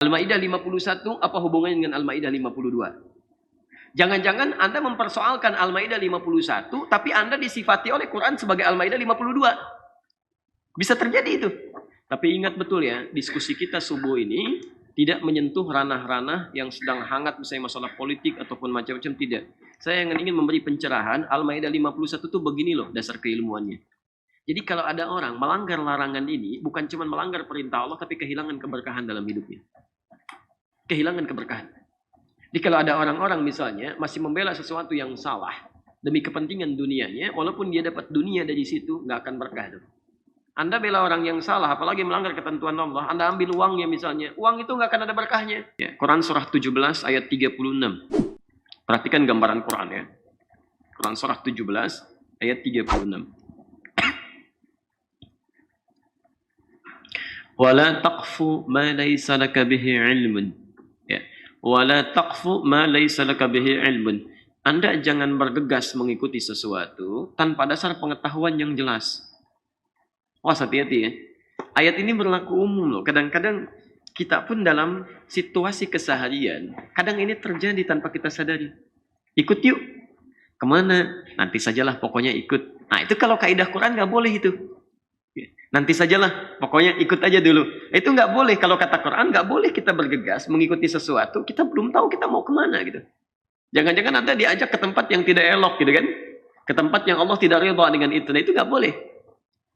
Al-Maidah 51 apa hubungannya dengan Al-Maidah 52? Jangan-jangan Anda mempersoalkan Al-Maidah 51, tapi Anda disifati oleh Quran sebagai Al-Maidah 52. Bisa terjadi itu. Tapi ingat betul ya, diskusi kita subuh ini tidak menyentuh ranah-ranah yang sedang hangat, misalnya masalah politik ataupun macam-macam, tidak. Saya ingin memberi pencerahan, Al-Maidah 51 itu begini loh dasar keilmuannya. Jadi kalau ada orang melanggar larangan ini, bukan cuma melanggar perintah Allah, tapi kehilangan keberkahan dalam hidupnya. Kehilangan keberkahan. Jadi kalau ada orang-orang misalnya masih membela sesuatu yang salah demi kepentingan dunianya, walaupun dia dapat dunia dari situ, nggak akan berkah. Anda bela orang yang salah, apalagi melanggar ketentuan Allah, Anda ambil uangnya misalnya, uang itu nggak akan ada berkahnya. Ya, Quran surah 17 ayat 36. Perhatikan gambaran Quran ya. Quran surah 17 ayat 36. Wala taqfu ma laysa laka bihi ilmun. Ya. Wala taqfu ma laysa laka bihi ilmun. Anda jangan bergegas mengikuti sesuatu tanpa dasar pengetahuan yang jelas. Hati-hati ya. Ayat ini berlaku umum loh. Kadang-kadang kita pun dalam situasi keseharian, kadang ini terjadi tanpa kita sadari. Ikut yuk. Kemana? Nanti sajalah, pokoknya ikut. Nah itu kalau kaidah Quran nggak boleh itu. Nanti sajalah, pokoknya ikut aja dulu. Itu nggak boleh. Kalau kata Quran nggak boleh kita bergegas mengikuti sesuatu. Kita belum tahu kita mau kemana gitu. Jangan-jangan Anda diajak ke tempat yang tidak elok gitu kan? Ke tempat yang Allah tidak ridha dengan itu. Nah itu nggak boleh.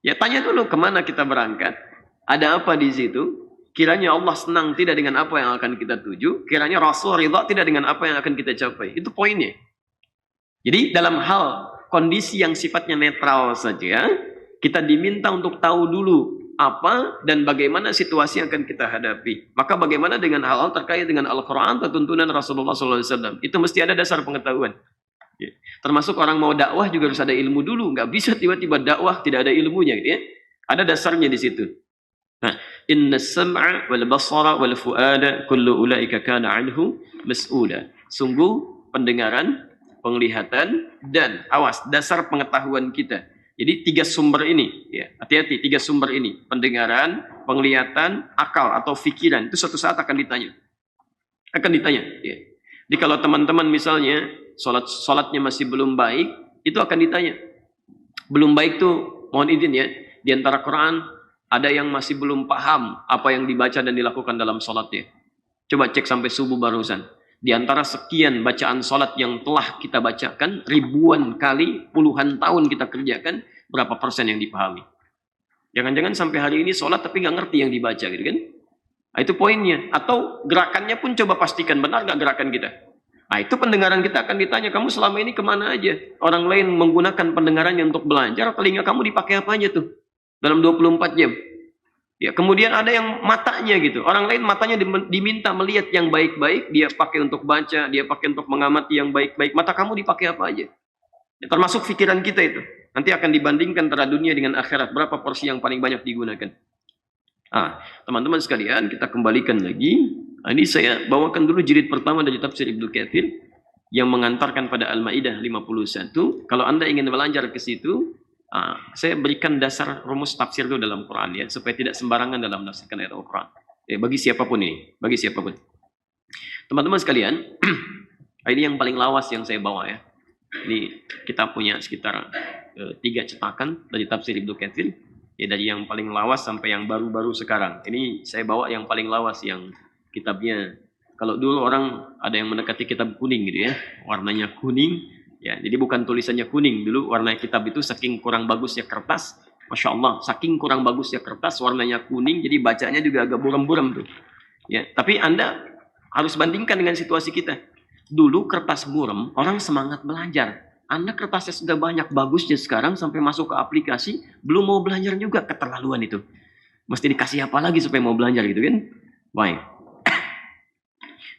Ya tanya dulu kemana kita berangkat. Ada apa di situ? Kiranya Allah senang tidak dengan apa yang akan kita tuju. Kiranya Rasul ridha tidak dengan apa yang akan kita capai. Itu poinnya. Jadi dalam hal kondisi yang sifatnya netral saja, kita diminta untuk tahu dulu apa dan bagaimana situasi yang akan kita hadapi. Maka bagaimana dengan hal-hal terkait dengan Al-Quran atau tuntunan Rasulullah SAW. Itu mesti ada dasar pengetahuan. Ya. Termasuk orang mau dakwah juga harus ada ilmu dulu. Nggak bisa tiba-tiba dakwah tidak ada ilmunya. Gitu ya. Ada dasarnya di situ. Nah, inna sam'a wal basara wal fu'ada kullu ulaika kana anhu mas'ula. Sungguh pendengaran, penglihatan, dan awas, dasar pengetahuan kita. Jadi 3 sumber ini, ya, hati-hati 3 sumber ini, pendengaran, penglihatan, akal atau pikiran, itu suatu saat akan ditanya. Akan ditanya. Ya. Jadi kalau teman-teman misalnya sholatnya masih belum baik, itu akan ditanya. Belum baik tuh, mohon izin ya, di antara Quran ada yang masih belum paham apa yang dibaca dan dilakukan dalam sholatnya. Coba cek sampai subuh barusan. Di antara sekian bacaan sholat yang telah kita bacakan, ribuan kali, puluhan tahun kita kerjakan, berapa persen yang dipahami? Jangan-jangan sampai hari ini sholat tapi nggak ngerti yang dibaca gitu kan? Nah, itu poinnya. Atau gerakannya pun coba pastikan benar nggak gerakan kita. Nah itu pendengaran kita akan ditanya, kamu selama ini kemana aja? Orang lain menggunakan pendengarannya untuk belajar, telinga kamu dipakai apa aja tuh? Dalam 24 jam. Ya, kemudian ada yang matanya gitu. Orang lain matanya diminta melihat yang baik-baik, dia pakai untuk baca, dia pakai untuk mengamati yang baik-baik. Mata kamu dipakai apa aja? Ya, termasuk pikiran kita itu. Nanti akan dibandingkan antara dunia dengan akhirat. Berapa porsi yang paling banyak digunakan? Ah, teman-teman sekalian, kita kembalikan lagi. Nah, ini saya bawakan dulu jilid pertama dari tafsir Ibnu Katsir yang mengantarkan pada Al-Maidah 51. Kalau Anda ingin belajar ke situ, saya berikan dasar rumus tafsir itu dalam Quran ya, supaya tidak sembarangan dalam menafsirkan ayat Al-Quran. Bagi siapapun ini, bagi siapapun. Teman-teman sekalian, ini yang paling lawas yang saya bawa ya. Ini kita punya sekitar 3 cetakan dari tafsir Ibnu Katsir, ya dari yang paling lawas sampai yang baru-baru sekarang. Ini saya bawa yang paling lawas yang kitabnya. Kalau dulu orang ada yang mendekati kitab kuning gitu ya, warnanya kuning. Ya, jadi bukan tulisannya kuning. Dulu warna kitab itu saking kurang bagusnya kertas. Masya Allah, saking kurang bagusnya kertas, warnanya kuning, jadi bacanya juga agak buram-buram tuh. Ya, tapi Anda harus bandingkan dengan situasi kita. Dulu kertas buram, orang semangat belajar. Anda kertasnya sudah banyak bagusnya sekarang, sampai masuk ke aplikasi, belum mau belajar juga, keterlaluan itu. Mesti dikasih apa lagi supaya mau belajar gitu kan? Baik.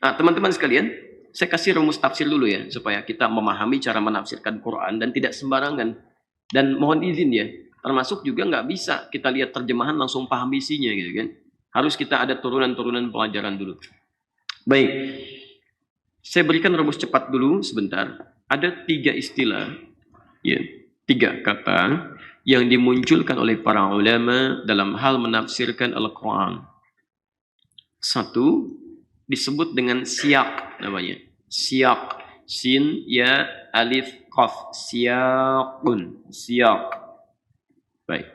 Nah, teman-teman sekalian, saya kasih rumus tafsir dulu ya, supaya kita memahami cara menafsirkan Quran dan tidak sembarangan. Dan mohon izin ya, termasuk juga nggak bisa kita lihat terjemahan langsung paham isinya gitu kan. Harus kita ada turunan-turunan pelajaran dulu. Baik, saya berikan rumus cepat dulu sebentar. Ada 3 istilah, ya, 3 kata yang dimunculkan oleh para ulama dalam hal menafsirkan Al-Quran. Satu disebut dengan siyak namanya. Siyak. Sin, ya, alif, qaf. Siyakun. Siyak. Baik.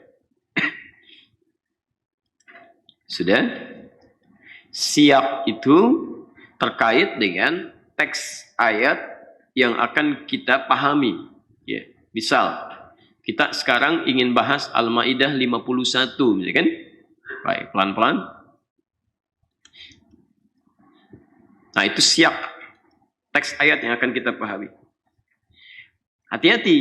Sudah? Siyak itu terkait dengan teks ayat yang akan kita pahami. Ya. Misal, kita sekarang ingin bahas Al-Maidah 51, misalnya kan? Baik, pelan-pelan. Nah, itu siyak teks ayat yang akan kita pahami. Hati-hati,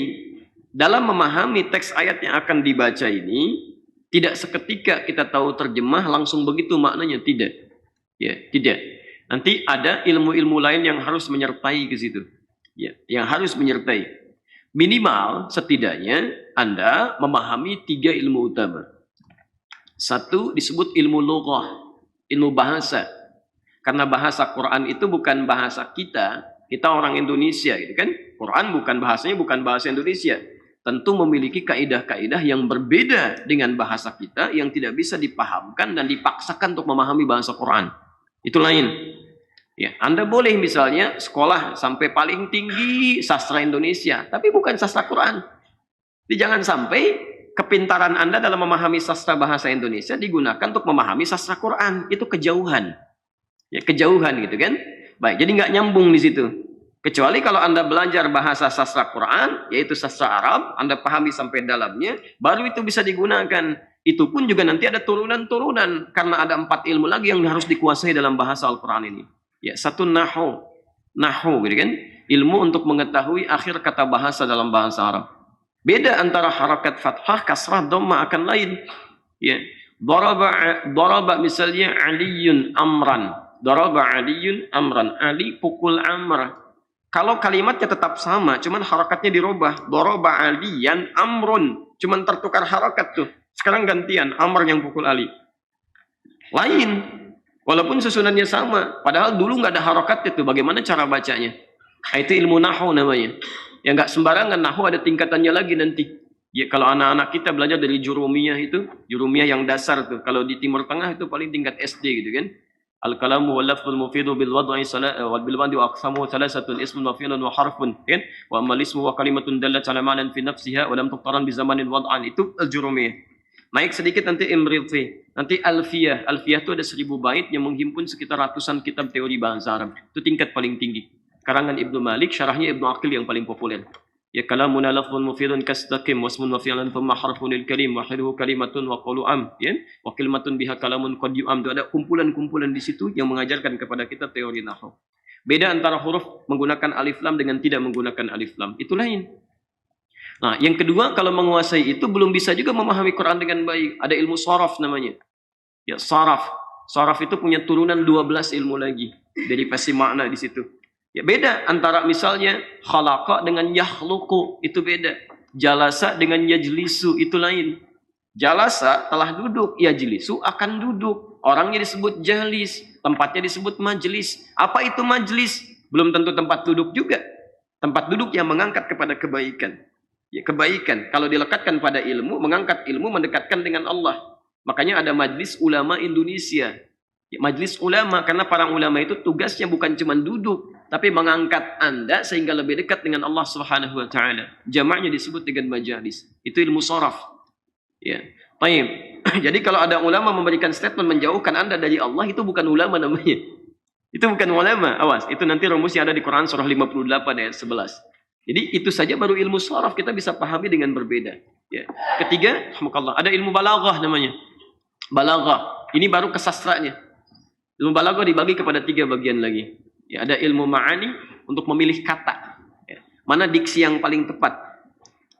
dalam memahami teks ayat yang akan dibaca ini, tidak seketika kita tahu terjemah langsung begitu maknanya, tidak. Ya, tidak. Nanti ada ilmu-ilmu lain yang harus menyertai ke situ. Ya, yang harus menyertai. Minimal setidaknya Anda memahami 3 ilmu utama. Satu disebut ilmu lughah, ilmu bahasa. Karena bahasa Quran itu bukan bahasa kita orang Indonesia gitu kan. Quran bukan bahasa Indonesia. Tentu memiliki kaidah-kaidah yang berbeda dengan bahasa kita yang tidak bisa dipahamkan dan dipaksakan untuk memahami bahasa Quran. Itu lain. Ya, Anda boleh misalnya sekolah sampai paling tinggi sastra Indonesia, tapi bukan sastra Quran. Jadi jangan sampai kepintaran Anda dalam memahami sastra bahasa Indonesia digunakan untuk memahami sastra Quran. Itu kejauhan. Ya, kejauhan gitu kan. Baik, jadi nggak nyambung di situ. Kecuali kalau Anda belajar bahasa sastra Quran, yaitu sastra Arab, Anda pahami sampai dalamnya, baru itu bisa digunakan. Itu pun juga nanti ada turunan-turunan, karena ada 4 ilmu lagi yang harus dikuasai dalam bahasa Al-Quran ini. Ya, satu nahu gitu kan, ilmu untuk mengetahui akhir kata bahasa dalam bahasa Arab. Beda antara harakat fathah, kasrah, dhamma akan lain. Ya, daraba misalnya Aliyun amran, daraba Aliyun amran, Ali pukul Amr. Kalau kalimatnya tetap sama, cuman harakatnya dirubah, daraba Aliyan amrun, cuman tertukar harakat tuh. Sekarang gantian, Amr yang pukul Ali. Lain. Walaupun susunannya sama, padahal dulu nggak ada harokat itu. Bagaimana cara bacanya? Nah, itu ilmu nahu namanya. Ya nggak sembarangan, nahu ada tingkatannya lagi nanti. Ya kalau anak-anak kita belajar dari jurumiyah itu, jurumiyah yang dasar tuh. Kalau di Timur Tengah itu paling tingkat SD gitu kan. Al-kalamu wal lafzul mufidu bil wad'i wal bil wadi wa aqsamu thalathatun ismun wa fi'lun wa harfun, kan? Wa amal ismu wa kalimatun dallat ala ma'nan fi nafsiha wa lam tuqtaran bi zamanin wad'an. Itu al-jurumiyah. Naik sedikit nanti imriti, nanti alfiyah. Alfiyah itu ada 1000 bait yang menghimpun sekitar ratusan kitab teori bahasa Arab. Itu tingkat paling tinggi. Karangan Ibnu Malik, syarahnya Ibnu Aqil yang paling populer. Ya kalamuna lafzun mufidun kastaqim wasmun wa fi'lan thumma harfun lil kalim wa hiruhu kalimatun wa qulu am, ya. Wa kalimatun biha kalamun qad yu'am. Itu ada kumpulan-kumpulan di situ yang mengajarkan kepada kita teori nahwu. Beda antara huruf menggunakan alif lam dengan tidak menggunakan alif lam. Itu lain. Nah, yang kedua, kalau menguasai itu belum bisa juga memahami Quran dengan baik. Ada ilmu saraf namanya. Ya, saraf. Saraf itu punya turunan 12 ilmu lagi. Dari pasti makna di situ. Ya, beda antara misalnya khalaqa dengan yakhluqu, itu beda. Jalasa dengan yajlisu, itu lain. Jalasa telah duduk, yajlisu akan duduk. Orangnya disebut jalis, tempatnya disebut majlis. Apa itu majlis? Belum tentu tempat duduk juga. Tempat duduk yang mengangkat kepada kebaikan. Ya, kebaikan kalau dilekatkan pada ilmu, mengangkat ilmu, mendekatkan dengan Allah. Makanya ada Majlis Ulama Indonesia. Ya, Majlis Ulama, karena para ulama itu tugasnya bukan cuma duduk, tapi mengangkat Anda sehingga lebih dekat dengan Allah Subhanahu wa taala. Jamaknya disebut dengan majalis. Itu ilmu saraf. Ya. Baik. Jadi kalau ada ulama memberikan statement menjauhkan Anda dari Allah, itu bukan ulama namanya. Itu bukan ulama. Awas, itu nanti rumusnya ada di Quran surah 58 ayat 11. Jadi itu saja baru ilmu saraf kita bisa pahami dengan berbeda. Ya. Ketiga, ada ilmu balaghah namanya. Balaghah. Ini baru kesastranya. Ilmu balaghah dibagi kepada 3 bagian lagi. Ya, ada ilmu ma'ani untuk memilih kata. Ya. Mana diksi yang paling tepat.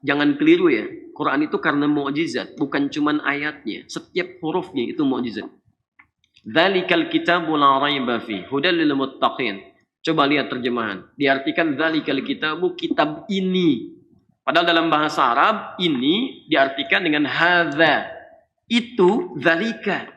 Jangan keliru ya. Quran itu karena mukjizat, bukan cuman ayatnya. Setiap hurufnya itu mukjizat. Dzalikal kitabu la raiba fi hudal lil muttaqin. Coba lihat terjemahan. Diartikan dzalikal kitabu, kitab ini. Padahal dalam bahasa Arab ini diartikan dengan hadza. Itu dzalika.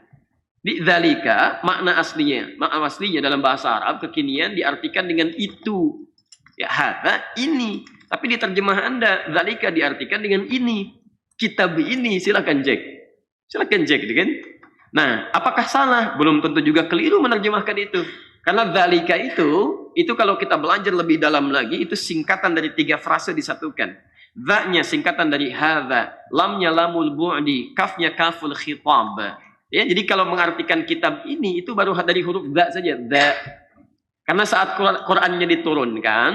Di dzalika makna aslinya dalam bahasa Arab kekinian diartikan dengan itu. Ya hadza ini. Tapi di terjemahan Anda dzalika diartikan dengan ini. Kitab ini, silakan cek. Silakan cek, kan? Nah, apakah salah? Belum tentu juga keliru menerjemahkan itu. Karena dzalika itu kalau kita belajar lebih dalam lagi, itu singkatan dari 3 frase disatukan. Dza-nya singkatan dari hadza, lamnya lamul bu'di, kafnya kaful khitab. Ya, jadi kalau mengartikan kitab ini itu baru dari huruf dza saja, dza. Karena saat Qur'annya diturunkan,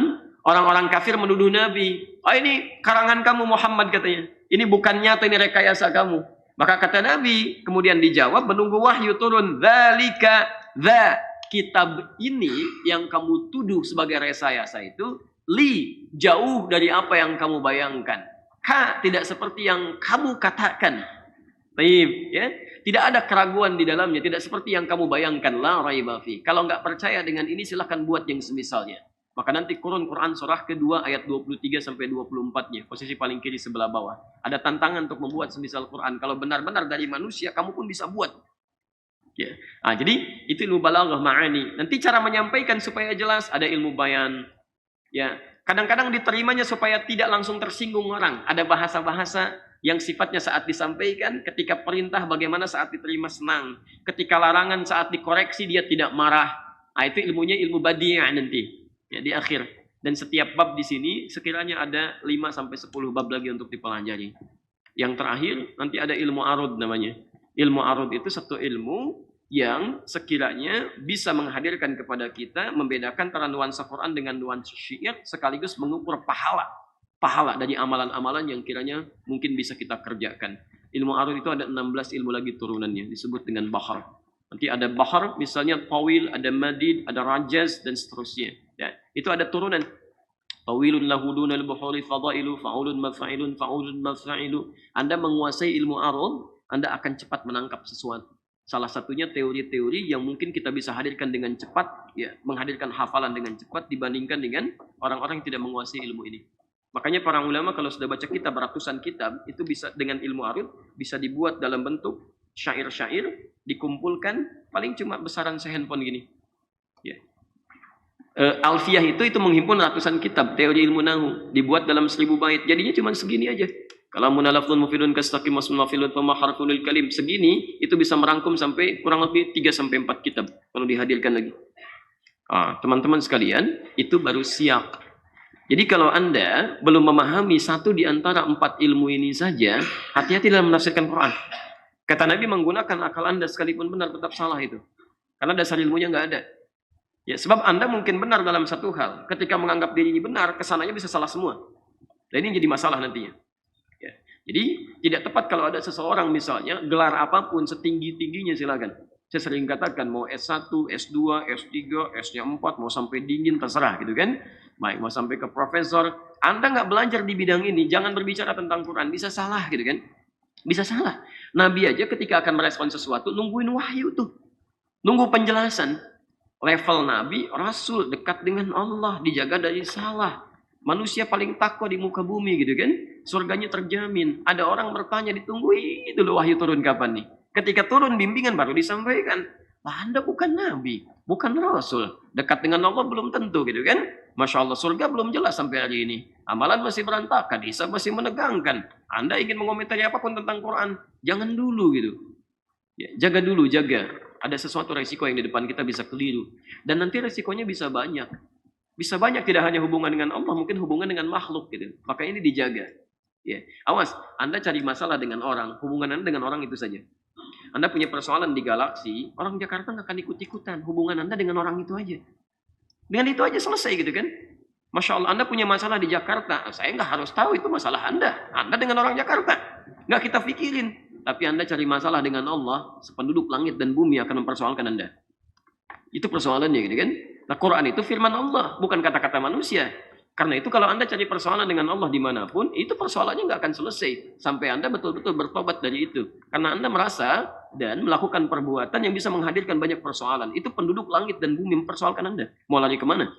orang-orang kafir menuduh Nabi, "Oh, ini karangan kamu Muhammad," katanya. "Ini bukan nyata, ini rekayasa kamu." Maka kata Nabi, kemudian dijawab menunggu wahyu turun, "Dzalika dza." Kitab ini yang kamu tuduh sebagai rekayasa itu jauh dari apa yang kamu bayangkan. Tidak seperti yang kamu katakan. Baik, ya. Tidak ada keraguan di dalamnya, tidak seperti yang kamu bayangkan. La raiba fi. Kalau nggak percaya dengan ini silahkan buat yang semisalnya. Maka nanti Quran surah kedua ayat 23 sampai 24-nya, posisi paling kiri sebelah bawah. Ada tantangan untuk membuat semisal Quran. Kalau benar-benar dari manusia, kamu pun bisa buat. Ya. Jadi itu ilmu balaghah ma'ani. Nanti cara menyampaikan supaya jelas, ada ilmu bayan. Ya, kadang-kadang diterimanya supaya tidak langsung tersinggung orang. Ada bahasa-bahasa yang sifatnya saat disampaikan, ketika perintah bagaimana saat diterima senang, ketika larangan saat dikoreksi dia tidak marah. Itu ilmunya ilmu badi'ah nanti. Ya, di akhir. Dan setiap bab di sini sekiranya ada 5 sampai 10 bab lagi untuk dipelajari. Yang terakhir nanti ada ilmu arud namanya. Ilmu arud itu satu ilmu yang sekiranya bisa menghadirkan kepada kita, membedakan antara nuansa Quran dengan nuansa syair, sekaligus mengukur pahala dari amalan-amalan yang kiranya mungkin bisa kita kerjakan. Ilmu arud itu ada 16 ilmu lagi turunannya, disebut dengan bahar. Nanti ada bahar, misalnya tawil, ada madid, ada rajaz, dan seterusnya. Ya, itu ada turunan. Tawilun lahudunal buhuri fadailu fa'ulun mafa'ilun fa'ulun mafa'ilun. Anda menguasai ilmu arud, Anda akan cepat menangkap sesuatu. Salah satunya teori-teori yang mungkin kita bisa hadirkan dengan cepat, ya, menghadirkan hafalan dengan cepat dibandingkan dengan orang-orang yang tidak menguasai ilmu ini. Makanya para ulama kalau sudah baca kitab, ratusan kitab, itu bisa dengan ilmu arud, bisa dibuat dalam bentuk syair-syair, dikumpulkan, paling cuma besaran sehandphone gini. Ya. Alfiyah itu menghimpun ratusan kitab, teori ilmu nahu, dibuat dalam 1000 bait, jadinya cuma segini aja. Kalau munalafun mufidun kastaqim wasmun mafilun wa harfunul kalim, segini itu bisa merangkum sampai kurang lebih 3 sampai 4 kitab kalau dihadirkan lagi. Teman-teman sekalian, itu baru siyak. Jadi kalau Anda belum memahami satu di antara 4 ilmu ini saja, hati-hati dalam menafsirkan Quran. Kata Nabi, menggunakan akal Anda sekalipun benar tetap salah itu. Karena dasar ilmunya nggak ada. Ya, sebab Anda mungkin benar dalam satu hal, ketika menganggap dirinya benar, kesananya bisa salah semua. Dan ini jadi masalah nantinya. Ya. Jadi tidak tepat kalau ada seseorang misalnya gelar apapun setinggi-tingginya silakan. Saya sering katakan mau S1, S2, S3, S4, mau sampai dingin terserah gitu kan. Baik, mau sampai ke profesor, Anda nggak belajar di bidang ini, jangan berbicara tentang Quran, bisa salah gitu kan. Bisa salah. Nabi aja ketika akan merespon sesuatu nungguin wahyu tuh. Nunggu penjelasan. Level Nabi, Rasul dekat dengan Allah, dijaga dari salah. Manusia paling takwa di muka bumi gitu kan. Surganya terjamin. Ada orang bertanya, ditungguin dulu wahyu turun kapan nih. Ketika turun bimbingan baru disampaikan. Anda bukan Nabi, bukan Rasul. Dekat dengan Allah belum tentu gitu kan. Masya Allah, surga belum jelas sampai hari ini. Amalan masih berantakan, hisab masih menegangkan. Anda ingin mengomentari apapun tentang Quran, jangan dulu gitu. Ya, jaga dulu, jaga. Ada sesuatu resiko yang di depan kita bisa keliru. Dan nanti resikonya bisa banyak. Bisa banyak, tidak hanya hubungan dengan Allah, mungkin hubungan dengan makhluk gitu. Maka ini dijaga. Ya. Awas, Anda cari masalah dengan orang, hubungan Anda dengan orang itu saja. Anda punya persoalan di galaksi, orang Jakarta nggak akan ikut-ikutan. Hubungan Anda dengan orang itu aja. Dengan itu aja selesai gitu kan. Masya Allah, Anda punya masalah di Jakarta. Saya nggak harus tahu itu masalah Anda. Anda dengan orang Jakarta. Nggak kita pikirin. Tapi Anda cari masalah dengan Allah, sependuduk langit dan bumi akan mempersoalkan Anda. Itu persoalannya gitu kan. Nah, Quran itu firman Allah, bukan kata-kata manusia. Karena itu kalau Anda cari persoalan dengan Allah dimanapun, itu persoalannya nggak akan selesai. Sampai Anda betul-betul bertobat dari itu. Karena Anda merasa dan melakukan perbuatan yang bisa menghadirkan banyak persoalan. Itu penduduk langit dan bumi mempersoalkan Anda. Mau lari kemana?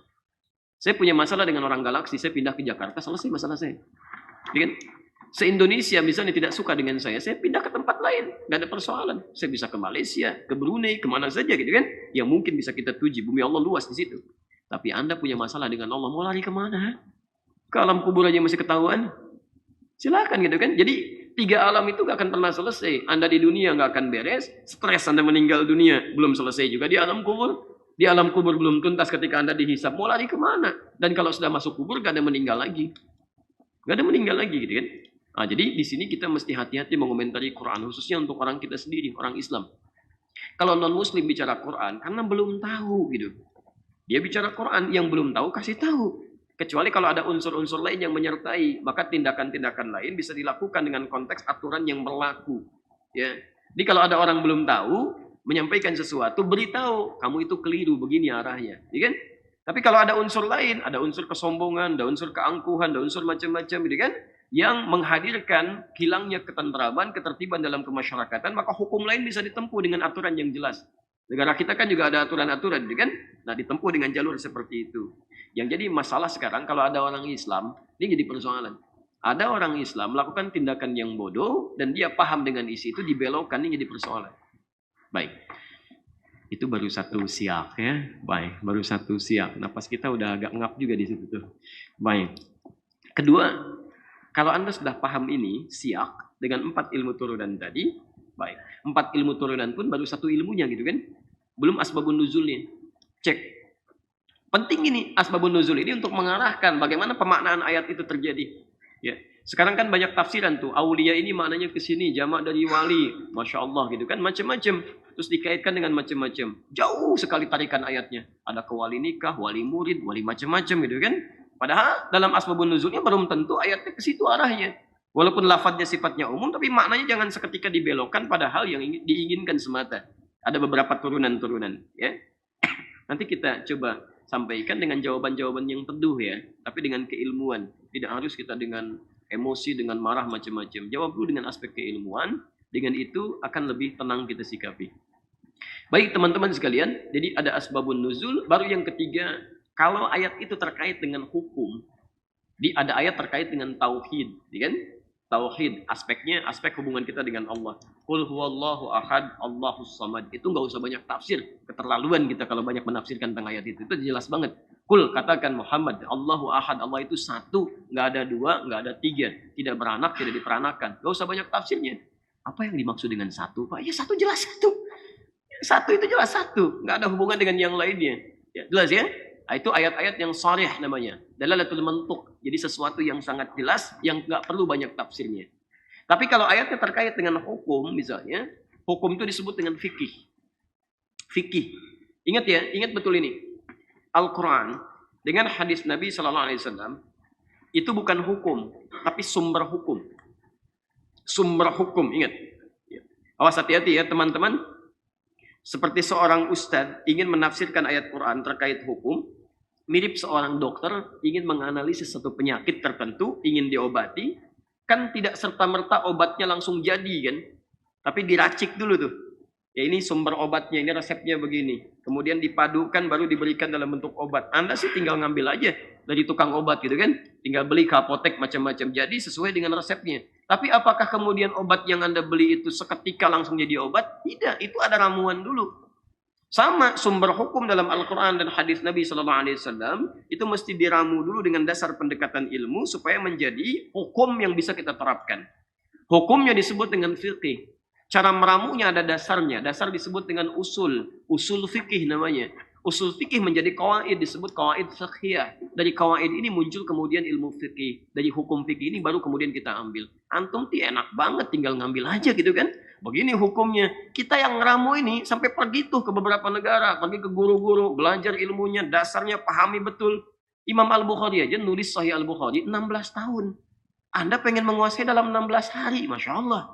Saya punya masalah dengan orang galaksi, saya pindah ke Jakarta, selesai masalah saya. Kan? Se-Indonesia misalnya tidak suka dengan saya pindah ke tempat lain, nggak ada persoalan. Saya bisa ke Malaysia, ke Brunei, kemana saja gitu kan. Yang mungkin bisa kita tuju, bumi Allah luas di situ. Tapi Anda punya masalah dengan Allah, mau lari kemana? Ke alam kubur aja masih ketahuan. Silakan gitu kan. Jadi 3 alam itu gak akan pernah selesai. Anda di dunia gak akan beres, stres Anda meninggal dunia, belum selesai juga di alam kubur. Di alam kubur belum tuntas ketika Anda dihisap, mau lari kemana? Dan kalau sudah masuk kubur gak ada meninggal lagi. Gak ada meninggal lagi gitu kan. Nah, jadi di sini kita mesti hati-hati mengomentari Quran, khususnya untuk orang kita sendiri, orang Islam. Kalau non-muslim bicara Quran, karena belum tahu gitu. Dia bicara Quran, yang belum tahu kasih tahu. Kecuali kalau ada unsur-unsur lain yang menyertai, maka tindakan-tindakan lain bisa dilakukan dengan konteks aturan yang berlaku. Ya. Jadi kalau ada orang belum tahu, menyampaikan sesuatu, beritahu, kamu itu keliru, begini arahnya. Ya kan? Tapi kalau ada unsur lain, ada unsur kesombongan, ada unsur keangkuhan, ada unsur macam-macam, gitu kan? Yang menghadirkan hilangnya ketentraman, ketertiban dalam kemasyarakatan, maka hukum lain bisa ditempuh dengan aturan yang jelas. Negara kita kan juga ada aturan-aturan, gitu kan? Nah, ditempuh dengan jalur seperti itu. Yang jadi masalah sekarang kalau ada orang Islam, ini jadi persoalan. Ada orang Islam melakukan tindakan yang bodoh dan dia paham dengan isi itu dibelokkan, ini jadi persoalan. Baik. Itu baru satu siak ya. Baik, baru satu siak. Napas kita udah agak ngap juga di situ tuh. Baik. Kedua, kalau Anda sudah paham ini siak dengan 4 ilmu turunan tadi, baik. 4 ilmu turunan pun baru satu ilmunya gitu kan. Belum asbabun nuzulnya. Cek. Penting ini asbabun nuzul ini untuk mengarahkan bagaimana pemaknaan ayat itu terjadi. Ya. Sekarang kan banyak tafsiran tuh. Aulia ini maknanya ke sini, jamak dari wali. Masya Allah gitu kan, macam-macam. Terus dikaitkan dengan macam-macam. Jauh sekali tarikan ayatnya. Ada ke wali nikah, wali murid, wali macam-macam gitu kan. Padahal dalam asbabun nuzulnya belum tentu ayatnya ke situ arahnya. Walaupun lafadznya sifatnya umum, tapi maknanya jangan seketika dibelokkan pada hal yang diinginkan semata. Ada beberapa turunan-turunan. Ya. Nanti kita coba sampaikan dengan jawaban-jawaban yang teduh ya, tapi dengan keilmuan. Tidak harus kita dengan emosi, dengan marah macam-macam. Jawab dulu dengan aspek keilmuan, dengan itu akan lebih tenang kita sikapi. Baik teman-teman sekalian, jadi ada asbabun nuzul, baru yang ketiga, kalau ayat itu terkait dengan hukum, ada ayat terkait dengan tauhid, kan? Tauhid, aspeknya, aspek hubungan kita dengan Allah. Qul huwallahu ahad, Allahus samad. Itu nggak usah banyak tafsir. Keterlaluan kita kalau banyak menafsirkan tentang ayat itu. Itu jelas banget. Qul, katakan Muhammad, Allahu ahad. Allah itu satu, nggak ada dua, nggak ada tiga. Tidak beranak, tidak diperanakan. Nggak usah banyak tafsirnya. Apa yang dimaksud dengan satu, Pak? Ya satu jelas satu. Satu itu jelas satu. Nggak ada hubungan dengan yang lainnya. Ya, jelas ya? Itu ayat-ayat yang sharih namanya. Dalalatul mantuq. Jadi sesuatu yang sangat jelas, yang nggak perlu banyak tafsirnya. Tapi kalau ayatnya terkait dengan hukum, misalnya, hukum itu disebut dengan fikih. Fikih. Ingat ya, ingat betul ini. Al-Quran dengan hadis Nabi SAW itu bukan hukum, tapi sumber hukum. Sumber hukum, ingat. Awas hati-hati ya teman-teman. Seperti seorang ustadz ingin menafsirkan ayat Quran terkait hukum, mirip seorang dokter ingin menganalisis satu penyakit tertentu, ingin diobati, kan tidak serta-merta obatnya langsung jadi kan, tapi diracik dulu tuh. Ya ini sumber obatnya, ini resepnya begini. Kemudian dipadukan baru diberikan dalam bentuk obat. Anda sih tinggal ngambil aja dari tukang obat gitu kan, tinggal beli ke apotek macam-macam, jadi sesuai dengan resepnya. Tapi apakah kemudian obat yang Anda beli itu seketika langsung jadi obat? Tidak, itu ada ramuan dulu. Sama sumber hukum dalam Al-Quran dan hadis Nabi SAW itu mesti diramu dulu dengan dasar pendekatan ilmu supaya menjadi hukum yang bisa kita terapkan. Hukumnya disebut dengan fikih. Cara meramunya ada dasarnya. Dasar disebut dengan usul. Usul fikih namanya. Usul fikih menjadi qawaid, disebut qawaid fiqhiyah. Dari qawaid ini muncul kemudian ilmu fikih. Dari hukum fikih ini baru kemudian kita ambil. Antum enak banget tinggal ngambil aja gitu kan. Begini hukumnya. Kita yang ngeramu ini sampai pergi tuh ke beberapa negara. Pergi ke guru-guru, belajar ilmunya, dasarnya pahami betul. Imam Al-Bukhari aja nulis Sahih Al-Bukhari 16 tahun. Anda pengen menguasai dalam 16 hari. Masya Allah.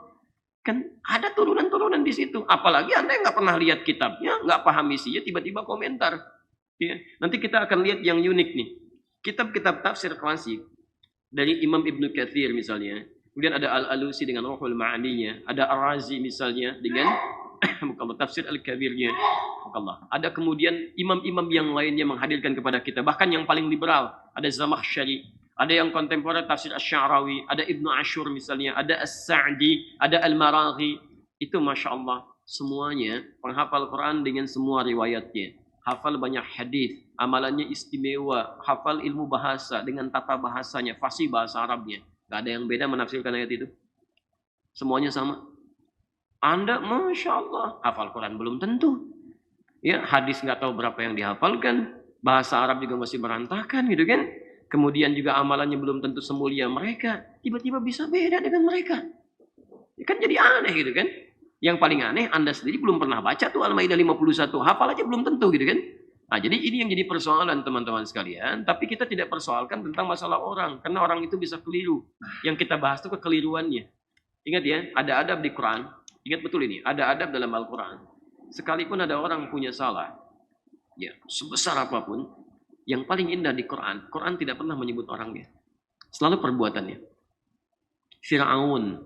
Kan ada turunan-turunan di situ. Apalagi Anda yang nggak pernah lihat kitabnya, nggak paham isinya, tiba-tiba komentar. Ya. Nanti kita akan lihat yang unik nih. Kitab-kitab tafsir klasik dari Imam Ibnu Katsir misalnya. Kemudian ada Al-Alusi dengan Ruhul Ma'aninya. Ada Ar-Razi misalnya dengan tafsir Al-Kabirnya. Ada kemudian imam-imam yang lainnya menghadirkan kepada kita. Bahkan yang paling liberal. Ada Zamakhsyari. Ada yang kontemporer tafsir Asy-Sya'rawi, ada Ibnu Asyur misalnya, ada As-Sa'di, ada Al-Maraghi. Itu Masya Allah, semuanya penghafal Quran dengan semua riwayatnya. Hafal banyak hadis, amalannya istimewa, hafal ilmu bahasa dengan tata bahasanya, fasih bahasa Arabnya. Gak ada yang beda menafsirkan ayat itu. Semuanya sama. Anda, Masya Allah, hafal Quran belum tentu. Ya, hadis nggak tahu berapa yang dihafalkan. Bahasa Arab juga masih berantakan gitu kan. Kemudian juga amalannya belum tentu semulia mereka. Tiba-tiba bisa beda dengan mereka. Kan jadi aneh gitu kan. Yang paling aneh, Anda sendiri belum pernah baca tuh Al-Maidah 51. Hafal aja belum tentu gitu kan. Nah, jadi ini yang jadi persoalan teman-teman sekalian. Tapi kita tidak persoalkan tentang masalah orang. Karena orang itu bisa keliru. Yang kita bahas itu kekeliruannya. Ingat ya, ada adab di Quran. Ingat betul ini, ada adab dalam Al-Quran. Sekalipun ada orang punya salah, ya sebesar apapun, yang paling indah di Quran, Quran tidak pernah menyebut orangnya. Selalu perbuatannya. Fir'aun,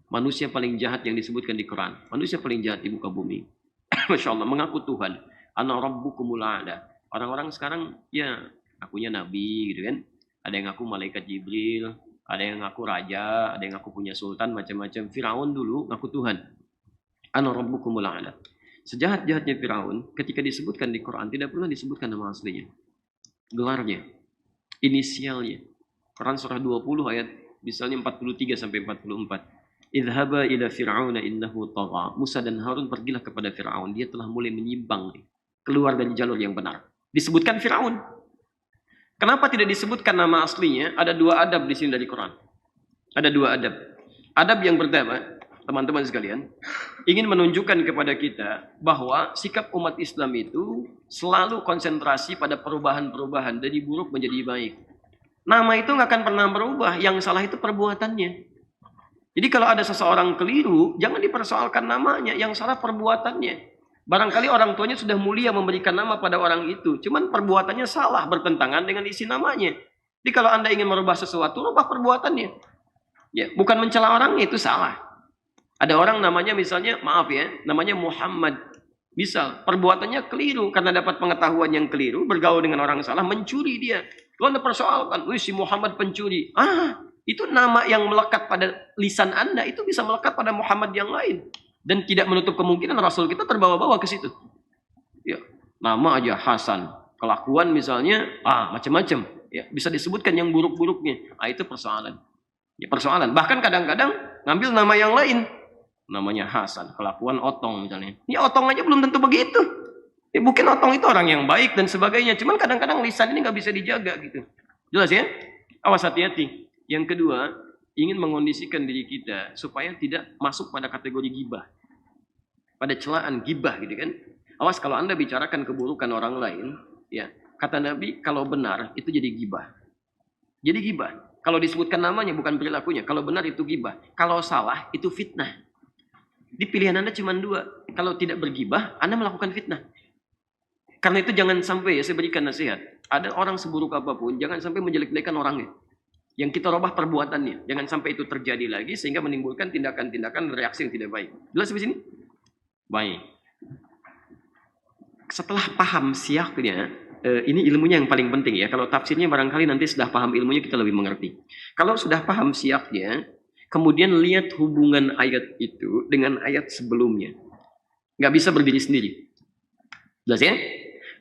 manusia paling jahat yang disebutkan di Quran. Manusia paling jahat di muka bumi. Masya Allah, mengaku Tuhan. Ana rabbukumul a'la. Orang-orang sekarang, ya, akunya nabi gitu kan. Ada yang ngaku malaikat Jibril, ada yang ngaku raja, ada yang ngaku punya sultan, macam-macam. Firaun dulu ngaku Tuhan. Ana rabbukumul a'la. Sejahat-jahatnya Firaun, ketika disebutkan di Quran, tidak pernah disebutkan nama aslinya. Gelarnya, inisialnya. Quran surah 20 ayat misalnya 43 sampai 44. Idhaba ila fir'auna innahu tagha. Musa dan Harun pergilah kepada Firaun, dia telah mulai menyimpang, keluar dari jalur yang benar. Disebutkan Firaun. Kenapa tidak disebutkan nama aslinya? Ada dua adab di sini dari Quran. Ada dua adab. Adab yang pertama, teman-teman sekalian, ingin menunjukkan kepada kita bahwa sikap umat Islam itu selalu konsentrasi pada perubahan-perubahan dari buruk menjadi baik. Nama itu nggak akan pernah berubah. Yang salah itu perbuatannya. Jadi kalau ada seseorang keliru, jangan dipersoalkan namanya. Yang salah perbuatannya. Barangkali orang tuanya sudah mulia memberikan nama pada orang itu. Cuman perbuatannya salah, bertentangan dengan isi namanya. Jadi kalau Anda ingin merubah sesuatu, rubah perbuatannya. Ya, bukan mencela orangnya, itu salah. Ada orang namanya misalnya, maaf ya, namanya Muhammad. Misal, perbuatannya keliru karena dapat pengetahuan yang keliru, bergaul dengan orang salah, mencuri dia. Lalu Anda persoalkan, si Muhammad pencuri. Itu nama yang melekat pada lisan Anda, itu bisa melekat pada Muhammad yang lain. Dan tidak menutup kemungkinan Rasul kita terbawa-bawa ke situ. Ya, nama aja Hasan, kelakuan misalnya macam-macam. Ya, bisa disebutkan yang buruk-buruknya. Itu persoalan. Ya, persoalan. Bahkan kadang-kadang ngambil nama yang lain. Namanya Hasan, kelakuan Otong misalnya. Ya, Otong aja belum tentu begitu. Ya, mungkin Otong itu orang yang baik dan sebagainya. Cuman kadang-kadang lisan ini nggak bisa dijaga gitu. Jelas ya? Awas hati-hati. Yang kedua, ingin mengondisikan diri kita supaya tidak masuk pada kategori gibah. Pada celaan gibah gitu kan. Awas kalau Anda bicarakan keburukan orang lain, ya, kata Nabi kalau benar itu jadi gibah. Jadi gibah. Kalau disebutkan namanya bukan perilakunya, kalau benar itu gibah. Kalau salah itu fitnah. Di pilihan Anda cuma dua. Kalau tidak bergibah, Anda melakukan fitnah. Karena itu jangan sampai, ya saya berikan nasihat. Ada orang seburuk apapun, jangan sampai menjelek-jelekan orangnya. Yang kita robah perbuatannya. Jangan sampai itu terjadi lagi sehingga menimbulkan tindakan-tindakan reaksi yang tidak baik. Jelas di sini? Baik. Setelah paham siyaknya, ini ilmunya yang paling penting ya. Kalau tafsirnya barangkali nanti sudah paham ilmunya kita lebih mengerti. Kalau sudah paham siyaknya, kemudian lihat hubungan ayat itu dengan ayat sebelumnya. Nggak bisa berdiri sendiri. Jelas ya?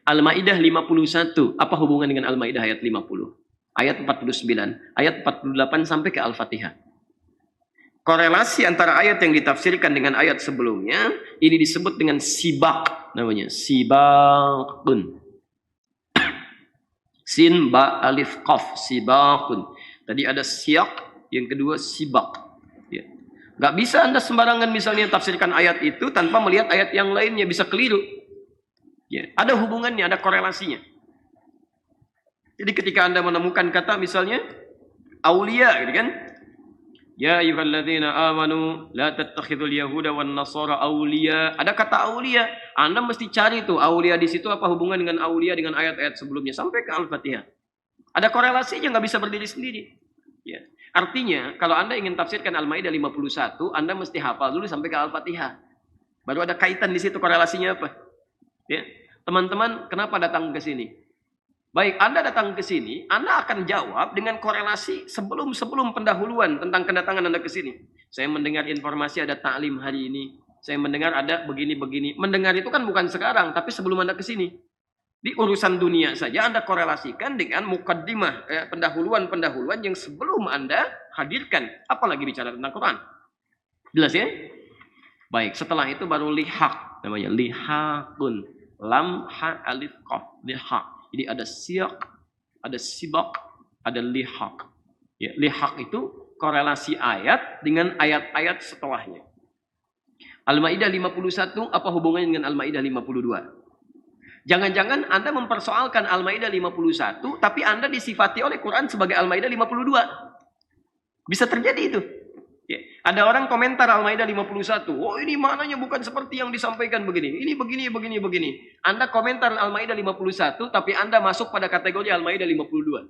Al-Maidah 51. Apa hubungan dengan Al-Maidah ayat 50? Ayat 49, ayat 48 sampai ke Al-Fatihah. Korelasi antara ayat yang ditafsirkan dengan ayat sebelumnya, ini disebut dengan sibak, namanya sibakun. Sin, ba, alif, qaf, sibakun. Tadi ada siyak, yang kedua sibak. Ya. Gak bisa Anda sembarangan misalnya tafsirkan ayat itu tanpa melihat ayat yang lainnya, bisa keliru. Ya. Ada hubungannya, ada korelasinya. Jadi ketika Anda menemukan kata misalnya aulia gitu kan? Ya ayyuhalladzina amanu la tattakhidul yahuda wan nasara aulia. Ada kata aulia, Anda mesti cari tuh aulia di situ apa hubungan dengan aulia dengan ayat-ayat sebelumnya sampai ke Al-Fatihah. Ada korelasinya, nggak bisa berdiri sendiri. Ya. Artinya kalau Anda ingin tafsirkan Al-Maidah 51, Anda mesti hafal dulu sampai ke Al-Fatihah. Baru ada kaitan di situ korelasinya apa. Ya. Teman-teman, kenapa datang ke sini? Baik, Anda datang ke sini, Anda akan jawab dengan korelasi sebelum pendahuluan tentang kedatangan Anda ke sini. Saya mendengar informasi ada taklim hari ini. Saya mendengar ada begini-begini. Mendengar itu kan bukan sekarang, tapi sebelum Anda ke sini. Di urusan dunia saja Anda korelasikan dengan mukaddimah, pendahuluan-pendahuluan yang sebelum Anda hadirkan. Apalagi bicara tentang Quran. Jelas ya? Baik, setelah itu baru lihaq namanya, lihaqun. Lam ha alif qaf, lihaq. Jadi ada siaq, ada sibaq, ada lihaq. Ya, lihaq itu korelasi ayat dengan ayat-ayat setelahnya. Al-Maidah 51 apa hubungannya dengan Al-Maidah 52? Jangan-jangan Anda mempersoalkan Al-Maidah 51 tapi Anda disifati oleh Quran sebagai Al-Maidah 52. Bisa terjadi itu. Ya. Ada orang komentar Al-Maidah 51. Oh, ini maknanya bukan seperti yang disampaikan begini. Ini begini. Anda komentar Al-Maidah 51 tapi Anda masuk pada kategori Al-Maidah 52.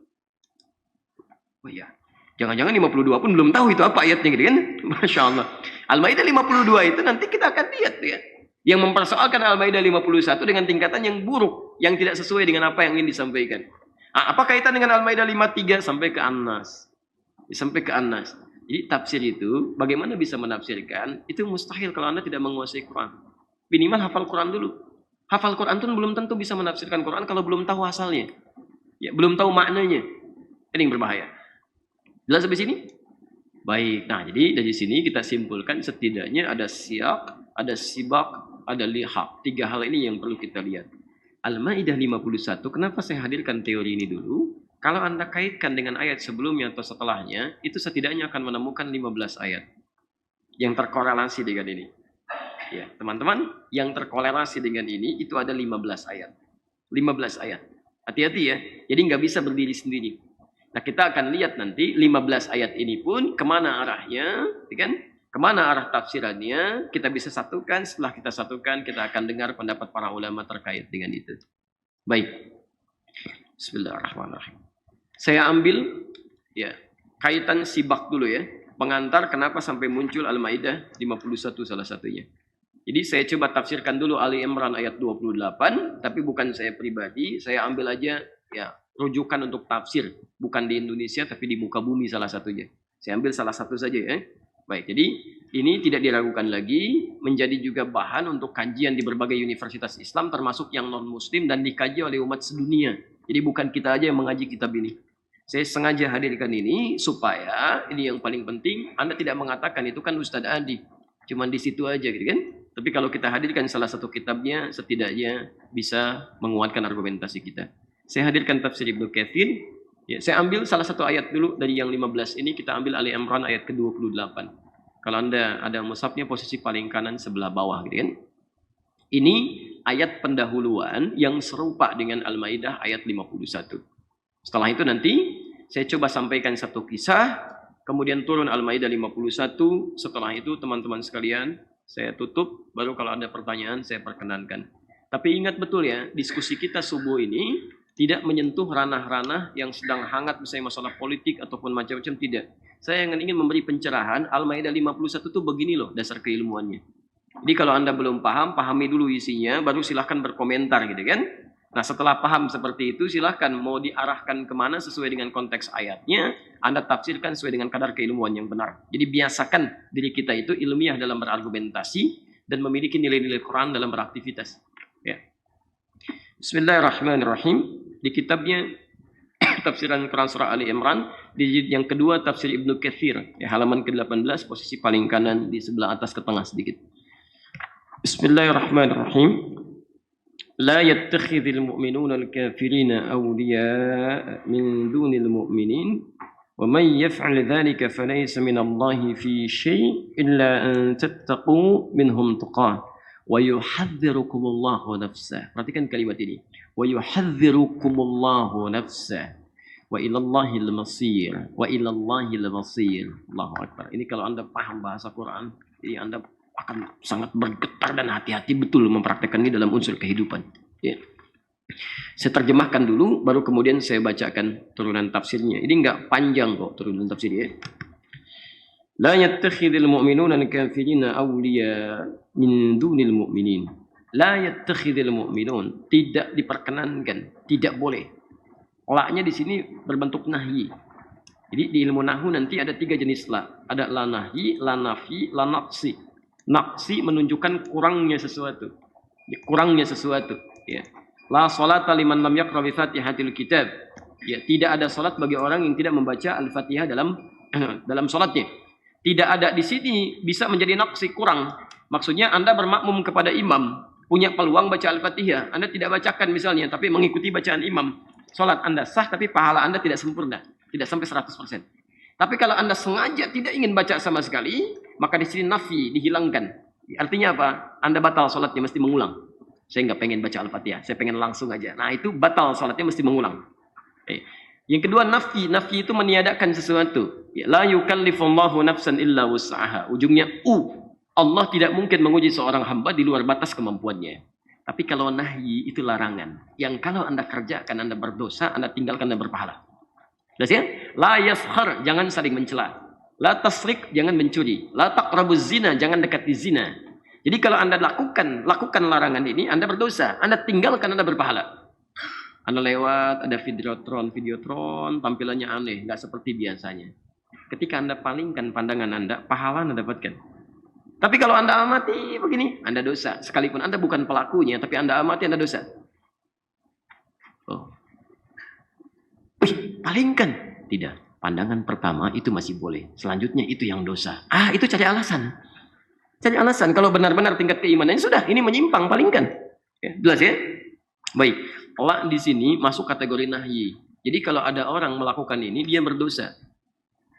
Oh iya. Jangan-jangan 52 pun belum tahu itu apa ayatnya gitu kan. Masya Allah. Al-Maidah 52 itu nanti kita akan lihat ya. Yang mempersoalkan Al-Maidah 51 dengan tingkatan yang buruk. Yang tidak sesuai dengan apa yang ingin disampaikan. Apa kaitan dengan Al-Maidah 53 sampai ke An-Nas? Sampai ke An-Nas. Jadi tafsir itu, bagaimana bisa menafsirkan, itu mustahil kalau Anda tidak menguasai Quran. Minimal hafal Quran dulu. Hafal Quran itu belum tentu bisa menafsirkan Quran kalau belum tahu asalnya. Ya, belum tahu maknanya. Ini yang berbahaya. Jelas sampai sini? Baik, nah jadi dari sini kita simpulkan setidaknya ada siaq, ada sibak, ada lihaq. 3 hal ini yang perlu kita lihat. Al-Maidah 51, kenapa saya hadirkan teori ini dulu? Kalau Anda kaitkan dengan ayat sebelumnya atau setelahnya, itu setidaknya akan menemukan 15 ayat yang terkorelasi dengan ini. Ya, teman-teman, yang terkorelasi dengan ini itu ada 15 ayat. 15 ayat. Hati-hati ya. Jadi nggak bisa berdiri sendiri. Nah, kita akan lihat nanti 15 ayat ini pun kemana arahnya, kan? Kemana arah tafsirannya, kita bisa satukan. Setelah kita satukan, kita akan dengar pendapat para ulama terkait dengan itu. Baik. Bismillahirrahmanirrahim. Saya ambil ya kaitan sibak dulu ya. Pengantar kenapa sampai muncul Al-Maidah 51 salah satunya. Jadi saya coba tafsirkan dulu Ali Imran ayat 28, tapi bukan saya pribadi, saya ambil aja ya rujukan untuk tafsir, bukan di Indonesia tapi di muka bumi salah satunya. Saya ambil salah satu saja ya. Baik, jadi ini tidak diragukan lagi, menjadi juga bahan untuk kajian di berbagai universitas Islam termasuk yang non-muslim dan dikaji oleh umat sedunia. Jadi bukan kita aja yang mengaji kitab ini. Saya sengaja hadirkan ini supaya ini yang paling penting, Anda tidak mengatakan itu kan Ustadz Adi. Cuman di situ aja gitu kan. Tapi kalau kita hadirkan salah satu kitabnya, setidaknya bisa menguatkan argumentasi kita. Saya hadirkan tafsir Ibnu Katsir. Ya, saya ambil salah satu ayat dulu dari yang 15 ini, kita ambil Ali Imran ayat ke-28. Kalau Anda ada mushafnya posisi paling kanan sebelah bawah gitu kan. Ini ayat pendahuluan yang serupa dengan Al-Maidah ayat 51. Setelah itu nanti saya coba sampaikan satu kisah, kemudian turun Al-Maidah 51. Setelah itu teman-teman sekalian, saya tutup, baru kalau ada pertanyaan saya perkenankan. Tapi ingat betul ya, diskusi kita subuh ini tidak menyentuh ranah-ranah yang sedang hangat, misalnya masalah politik ataupun macam-macam, tidak. Saya ingin memberi pencerahan, Al-Maidah 51 itu begini loh dasar keilmuannya. Jadi kalau Anda belum paham, pahami dulu isinya, baru silahkan berkomentar gitu kan. Nah setelah paham seperti itu, silahkan mau diarahkan kemana sesuai dengan konteks ayatnya, Anda tafsirkan sesuai dengan kadar keilmuan yang benar. Jadi biasakan diri kita itu ilmiah dalam berargumentasi dan memiliki nilai-nilai Quran dalam beraktivitas. Ya. Bismillahirrahmanirrahim. Di kitabnya tafsiran Quran surah Ali Imran, di jilid yang kedua tafsir Ibnu Katsir, ya, halaman ke-18, posisi paling kanan di sebelah atas ke tengah sedikit. Bismillahirrahmanirrahim. La yattakhidhul mu'minuna al-kafirina awliya'a min dunil mu'minin wa man yaf'al dhalika falaysa min Allahi fi syai' illa an tattaqu minhum tuqah wa yuhadzirukumullahu nafsah. Perhatikan kalimat ini. Wa yuhadzirukumullahu nafsah wa ilallahil masir wa ilallahil masir. Allahu akbar. Ini kalau Anda paham bahasa Quran, ini Anda akan sangat bergetar dan hati-hati betul mempraktekkan ini dalam unsur kehidupan. Ya. Saya terjemahkan dulu, baru kemudian saya bacakan turunan tafsirnya. Ini enggak panjang kok turunan tafsirnya. La yattakhidhul mu'minuna al-kafirina awliya min dunil mu'minin. La yattakhidhul mu'minun, tidak diperkenankan, tidak boleh. La-nya di sini berbentuk nahyi. Jadi di ilmu nahwu nanti ada 3 jenis la. Ada la nahyi, la nafi, la naqsi. Naqsi menunjukkan kurangnya sesuatu. Kurangnya sesuatu, ya. La salata liman lam yaqra bi Fatihatil kitab. Ya, tidak ada salat bagi orang yang tidak membaca Al-Fatihah dalam salatnya. Tidak ada di sini bisa menjadi naqsi, kurang. Maksudnya Anda bermakmum kepada imam, punya peluang baca Al-Fatihah. Anda tidak bacakan misalnya, tapi mengikuti bacaan imam. Salat Anda sah, tapi pahala Anda tidak sempurna. Tidak sampai 100%. Tapi kalau Anda sengaja tidak ingin baca sama sekali, maka di sini nafi, dihilangkan. Artinya apa? Anda batal salatnya, mesti mengulang. Saya nggak pengen baca Al-Fatihah, saya pengen langsung aja. Nah itu batal salatnya, mesti mengulang. Yang kedua nafi. Nafi itu meniadakan sesuatu. La yukallifullahu nafsan illa wus'aha. Ujungnya Allah tidak mungkin menguji seorang hamba di luar batas kemampuannya. Tapi kalau nahyi itu larangan. Yang kalau Anda kerjakan Anda berdosa, Anda tinggalkan Anda berpahala. Jelas ya? La yaskhar, jangan saling mencela. La tasrik, jangan mencuri. La taqrabuz zina, jangan dekati zina. Jadi kalau Anda lakukan larangan ini, Anda berdosa. Anda tinggalkan, Anda berpahala. Anda lewat, ada videotron, tampilannya aneh, nggak seperti biasanya. Ketika Anda palingkan pandangan Anda, pahala Anda dapatkan. Tapi kalau Anda amati begini, Anda dosa. Sekalipun Anda bukan pelakunya, tapi Anda amati, Anda dosa. Palingkan. Tidak. Pandangan pertama itu masih boleh. Selanjutnya itu yang dosa. Itu cari alasan. Cari alasan. Kalau benar-benar tingkat keimanannya sudah, ini menyimpang, palingkan. Ya, jelas ya? Baik. Allah di sini masuk kategori nahyi. Jadi kalau ada orang melakukan ini, dia berdosa.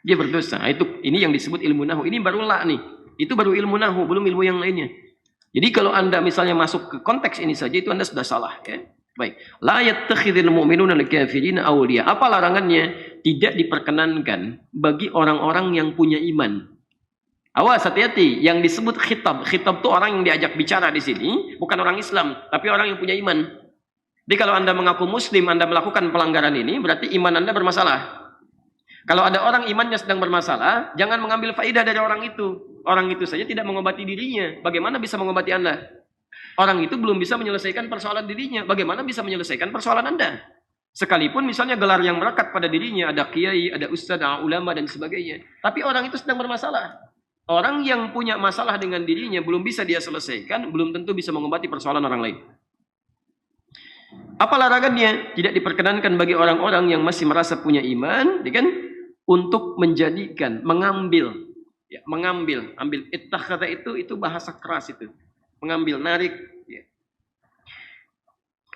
Dia berdosa. Ini yang disebut ilmu nahu. Ini baru la nih. Itu baru ilmu nahu, belum ilmu yang lainnya. Jadi kalau Anda misalnya masuk ke konteks ini saja, itu Anda sudah salah. Ya? Baik. La yattakhidhul mu'minuna al-kafirina awliya. Apa larangannya? Tidak diperkenankan bagi orang-orang yang punya iman. Awas, hati-hati. Yang disebut khitab. Khitab itu orang yang diajak bicara di sini, bukan orang Islam, tapi orang yang punya iman. Jadi kalau Anda mengaku muslim, Anda melakukan pelanggaran ini, berarti iman Anda bermasalah. Kalau ada orang imannya sedang bermasalah, jangan mengambil faidah dari orang itu. Orang itu saja tidak mengobati dirinya. Bagaimana bisa mengobati Anda? Orang itu belum bisa menyelesaikan persoalan dirinya. Bagaimana bisa menyelesaikan persoalan Anda? Sekalipun misalnya gelar yang melekat pada dirinya, ada kiai, ada ustadz, ada ulama, dan sebagainya. Tapi orang itu sedang bermasalah. Orang yang punya masalah dengan dirinya, belum bisa dia selesaikan, belum tentu bisa mengobati persoalan orang lain. Apa larangannya? Tidak diperkenankan bagi orang-orang yang masih merasa punya iman, kan? Untuk menjadikan, mengambil. Ambil. Ittakhadha itu bahasa keras itu. Mengambil, narik. Ya.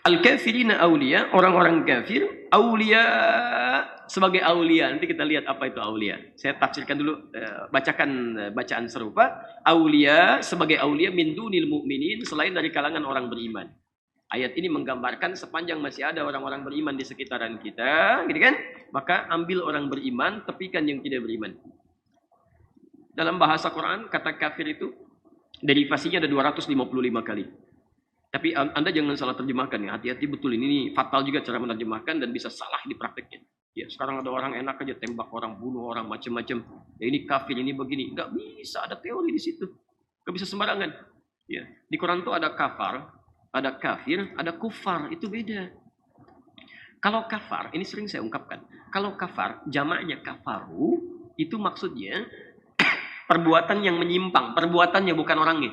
Al-kafirina awliya, orang-orang kafir, awliya sebagai awliya. Nanti kita lihat apa itu awliya. Saya tafsirkan dulu, bacakan bacaan serupa. Awliya sebagai awliya min dunil mu'minin, selain dari kalangan orang beriman. Ayat ini menggambarkan sepanjang masih ada orang-orang beriman di sekitaran kita, gitu kan? Maka ambil orang beriman, tepikan yang tidak beriman. Dalam bahasa Quran, kata kafir itu derivasinya ada 255 kali. Tapi Anda jangan salah terjemahkan ya. Hati-hati betul, ini fatal juga cara menerjemahkan dan bisa salah di prakteknya. Ya, sekarang ada orang enak aja tembak orang, bunuh orang, macam-macam. Ya, ini kafir, ini begini. Nggak bisa, ada teori di situ. Nggak bisa sembarangan. Ya, di Quran itu ada kafar, ada kafir, ada kufar, itu beda. Kalau kafar, ini sering saya ungkapkan. Kalau kafar, jamaknya kafaru, itu maksudnya perbuatan yang menyimpang, perbuatannya bukan orangnya.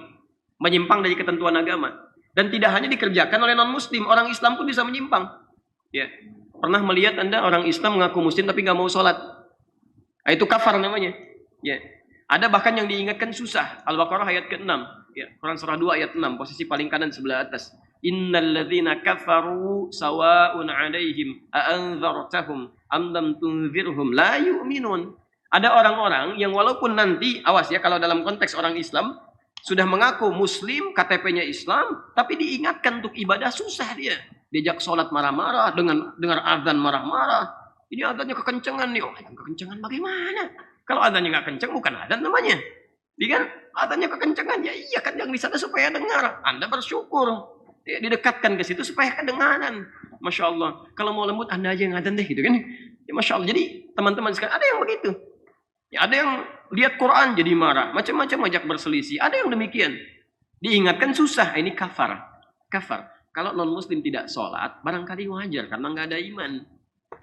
Menyimpang dari ketentuan agama. Dan tidak hanya dikerjakan oleh non-muslim, orang Islam pun bisa menyimpang. Ya. Pernah melihat Anda orang Islam mengaku muslim tapi nggak mau sholat? Itu kafar namanya. Ya. Ada bahkan yang diingatkan susah. Al-Baqarah ayat ke-6. Ya. Quran surah 2 ayat 6, posisi paling kanan sebelah atas. Innal ladzina kafaru sawa'un 'alaihim a'anzartahum am lam tunzirhum la yu'minun. Ada orang-orang yang walaupun nanti, awas ya, kalau dalam konteks orang Islam sudah mengaku muslim, KTP-nya Islam, tapi diingatkan untuk ibadah susah dia. Diajak sholat marah-marah, dengar azan marah-marah. Ini azannya kekencangan nih. Kekencangan bagaimana? Kalau azannya nggak kencang, bukan azan namanya. Dia kan azannya kekencangan, ya iya kan yang di sana supaya dengar. Anda bersyukur. Ya, didekatkan ke situ supaya kedengaran. Masya Allah. Kalau mau lembut, Anda aja yang azan deh, gitu kan? Ya, Masya Allah. Jadi teman-teman sekarang ada yang begitu. Ya, ada yang lihat Quran jadi marah, macam-macam ajak berselisih. Ada yang demikian. Diingatkan susah, ini kafar. Kafar. Kalau non-muslim tidak sholat, barangkali wajar karena nggak ada iman.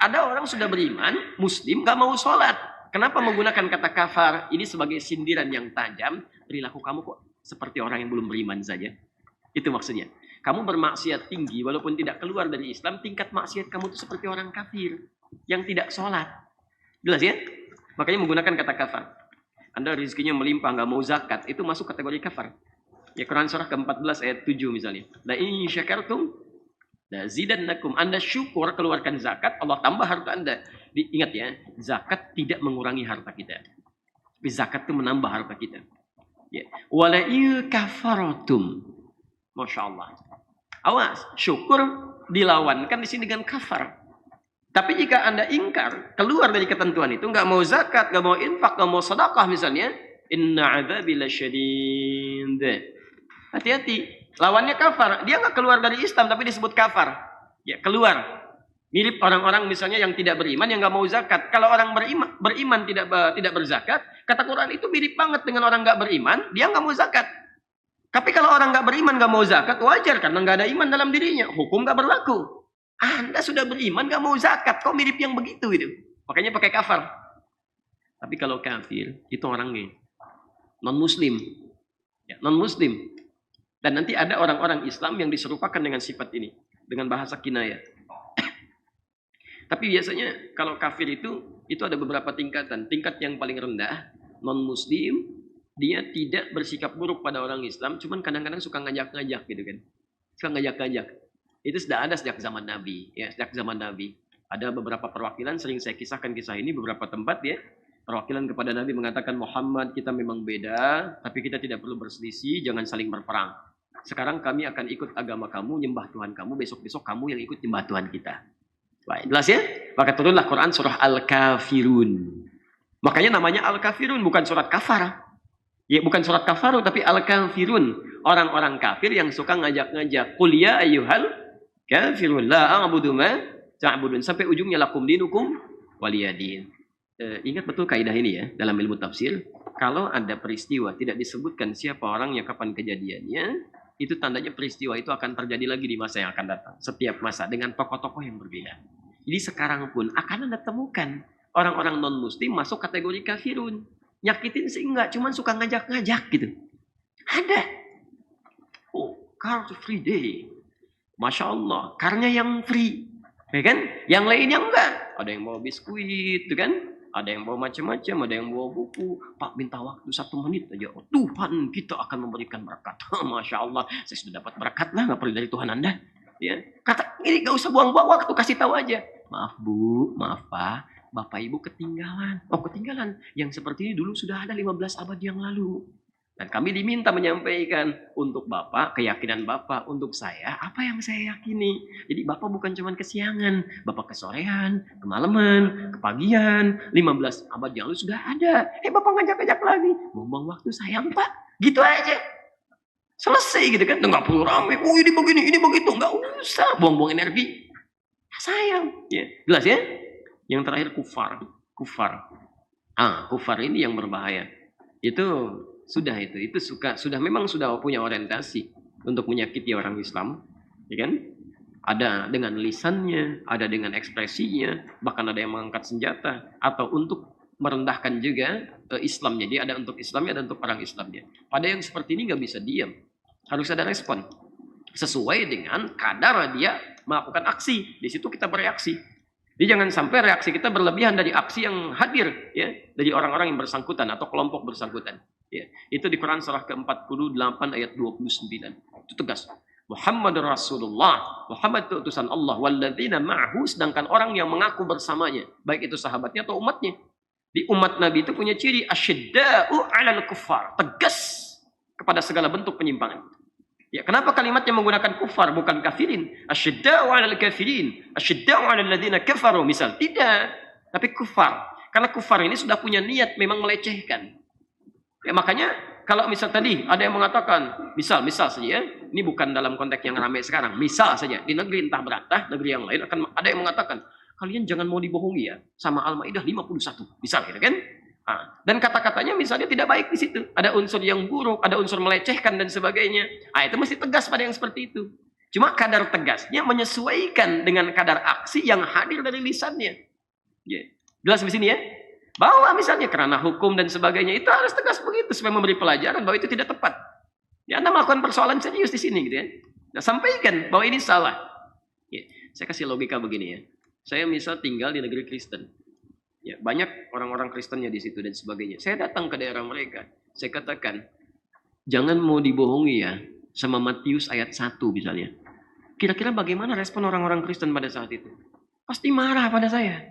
Ada orang sudah beriman, muslim nggak mau sholat. Kenapa menggunakan kata kafar? Ini sebagai sindiran yang tajam. Perilaku kamu kok seperti orang yang belum beriman saja. Itu maksudnya. Kamu bermaksiat tinggi, walaupun tidak keluar dari Islam, tingkat maksiat kamu itu seperti orang kafir yang tidak sholat. Jelas ya? Makanya menggunakan kata kafar. Anda rezekinya melimpah, nggak mau zakat, itu masuk kategori kafar. Ya, Quran surah ke-14 ayat 7 misalnya. La in syakartum la zidannakum. Anda syukur keluarkan zakat, Allah tambah harta Anda. Ingat ya, zakat tidak mengurangi harta kita. Tapi zakat itu menambah harta kita. Ya. Wala in kafartum. Masya Allah. Awas, syukur dilawankan di sini dengan kafar. Tapi jika Anda ingkar, keluar dari ketentuan itu, nggak mau zakat, nggak mau infak, nggak mau sedekah misalnya, inna adzabi lasyadid. Hati-hati, lawannya kafar. Dia nggak keluar dari Islam, tapi disebut kafar. Ya, keluar. Mirip orang-orang misalnya yang tidak beriman, yang nggak mau zakat. Kalau orang beriman tidak berzakat, kata Quran itu mirip banget dengan orang nggak beriman, dia nggak mau zakat. Tapi kalau orang nggak beriman, nggak mau zakat, wajar karena nggak ada iman dalam dirinya. Hukum nggak berlaku. Anda sudah beriman, gak mau zakat. Kok mirip yang begitu itu? Makanya pakai kafar. Tapi kalau kafir, itu orangnya non-muslim. Ya, non-muslim. Dan nanti ada orang-orang Islam yang diserupakan dengan sifat ini. Dengan bahasa kinayah. Tapi biasanya kalau kafir itu ada beberapa tingkatan. Tingkat yang paling rendah, non-muslim, dia tidak bersikap buruk pada orang Islam, cuman kadang-kadang suka ngajak-ngajak gitu kan. Suka ngajak-ngajak. Itu sudah ada sejak zaman Nabi, ya, sejak zaman Nabi. Ada beberapa perwakilan, sering saya kisahkan kisah ini beberapa tempat ya. Perwakilan kepada Nabi mengatakan, Muhammad, kita memang beda, tapi kita tidak perlu berselisih, jangan saling berperang. Sekarang kami akan ikut agama kamu, nyembah Tuhan kamu, besok-besok kamu yang ikut nyembah Tuhan kita. Baik, jelas ya? Maka turunlah Quran surah Al-Kafirun. Makanya namanya Al-Kafirun, bukan surat kafar. Ya, bukan surat kafaru, tapi Al-Kafirun. Orang-orang kafir yang suka ngajak-ngajak. Qul ya ayyuhal kafirun la a'budu ma ta'budun, sampai ujungnya lakum dinukum waliyadin. Ingat betul kaidah ini ya dalam ilmu tafsir. Kalau ada peristiwa tidak disebutkan siapa orangnya, kapan kejadiannya, itu tandanya peristiwa itu akan terjadi lagi di masa yang akan datang. Setiap masa dengan tokoh-tokoh yang berbeda. Jadi sekarang pun akan Anda temukan orang-orang non-muslim masuk kategori kafirun. Nyakitin sih enggak, cuman suka ngajak-ngajak gitu. Ada. Oh, Car Free Day. Masya Allah, karnya yang free, ya kan? Yang lainnya enggak. Ada yang bawa biskuit, tuh kan? Ada yang bawa macam-macam, ada yang bawa buku. Pak, minta waktu 1 menit aja. Oh, Tuhan kita akan memberikan berkat. Masya Allah, saya sudah dapat berkat lah, nggak perlu dari Tuhan Anda. Ya, kata ini nggak usah buang-buang waktu, kasih tahu aja. Maaf Bu, maaf Pak, Bapak Ibu ketinggalan. Oh, ketinggalan. Yang seperti ini dulu sudah ada 15 abad yang lalu. Dan kami diminta menyampaikan untuk Bapak, keyakinan Bapak, untuk saya, apa yang saya yakini. Jadi Bapak bukan cuma kesiangan, Bapak kesorean, kemalaman, kepagian, 15 abad yang lalu sudah ada. Bapak ngajak-ngajak lagi. Buang waktu sayang Pak, gitu aja. Selesai gitu kan, nggak perlu rame. Oh ini begini, ini begitu, nggak usah buang-buang energi. Sayang, ya. Jelas ya? Yang terakhir kufar. Kufar ini yang berbahaya. Itu memang sudah punya orientasi untuk menyakiti orang Islam, ya kan? Ada dengan lisannya, ada dengan ekspresinya, bahkan ada yang mengangkat senjata atau untuk merendahkan juga Islamnya. Dia ada untuk Islamnya, ada untuk orang Islamnya. Pada yang seperti ini nggak bisa diam, harus ada respon sesuai dengan kadar dia melakukan aksi. Di situ kita bereaksi. Jadi jangan sampai reaksi kita berlebihan dari aksi yang hadir ya dari orang-orang yang bersangkutan atau kelompok bersangkutan. Ya, itu di Quran surah ke-48 ayat 29. Itu tegas. Muhammad Rasulullah, Muhammad itu utusan Allah, walladzina ma'ahu, sedangkan orang yang mengaku bersamanya, baik itu sahabatnya atau umatnya. Di umat Nabi itu punya ciri asyidda'u 'alal kuffar, tegas kepada segala bentuk penyimpangan. Ya, kenapa kalimatnya menggunakan kufar bukan kafirin? Asyidda'u 'alal kafirin, asyidda'u 'alal ladzina kafaru misal. Tidak, tapi kufar. Karena kufar ini sudah punya niat memang melecehkan. Ya, makanya kalau misal tadi ada yang mengatakan, misal saja ya, ini bukan dalam konteks yang ramai sekarang, misal saja di negeri entah berantah, negeri yang lain akan ada yang mengatakan, kalian jangan mau dibohongi ya sama Al-Maidah 51, misal gitu kan? Dan kata-katanya misalnya tidak baik di situ, ada unsur yang buruk, ada unsur melecehkan dan sebagainya. Itu mesti tegas pada yang seperti itu. Cuma kadar tegasnya menyesuaikan dengan kadar aksi yang hadir dari lisannya. Ya. Jelas di sini ya? Bahwa misalnya kerana hukum dan sebagainya itu harus tegas begitu supaya memberi pelajaran bahwa itu tidak tepat. Ya, Anda melakukan persoalan serius di sini gitu ya. Nah, sampaikan bahwa ini salah. Ya, saya kasih logika begini ya. Saya misal tinggal di negeri Kristen. Ya, banyak orang-orang Kristennya di situ dan sebagainya. Saya datang ke daerah mereka. Saya katakan, jangan mau dibohongi ya sama Matius ayat 1 misalnya. Kira-kira bagaimana respon orang-orang Kristen pada saat itu? Pasti marah pada saya.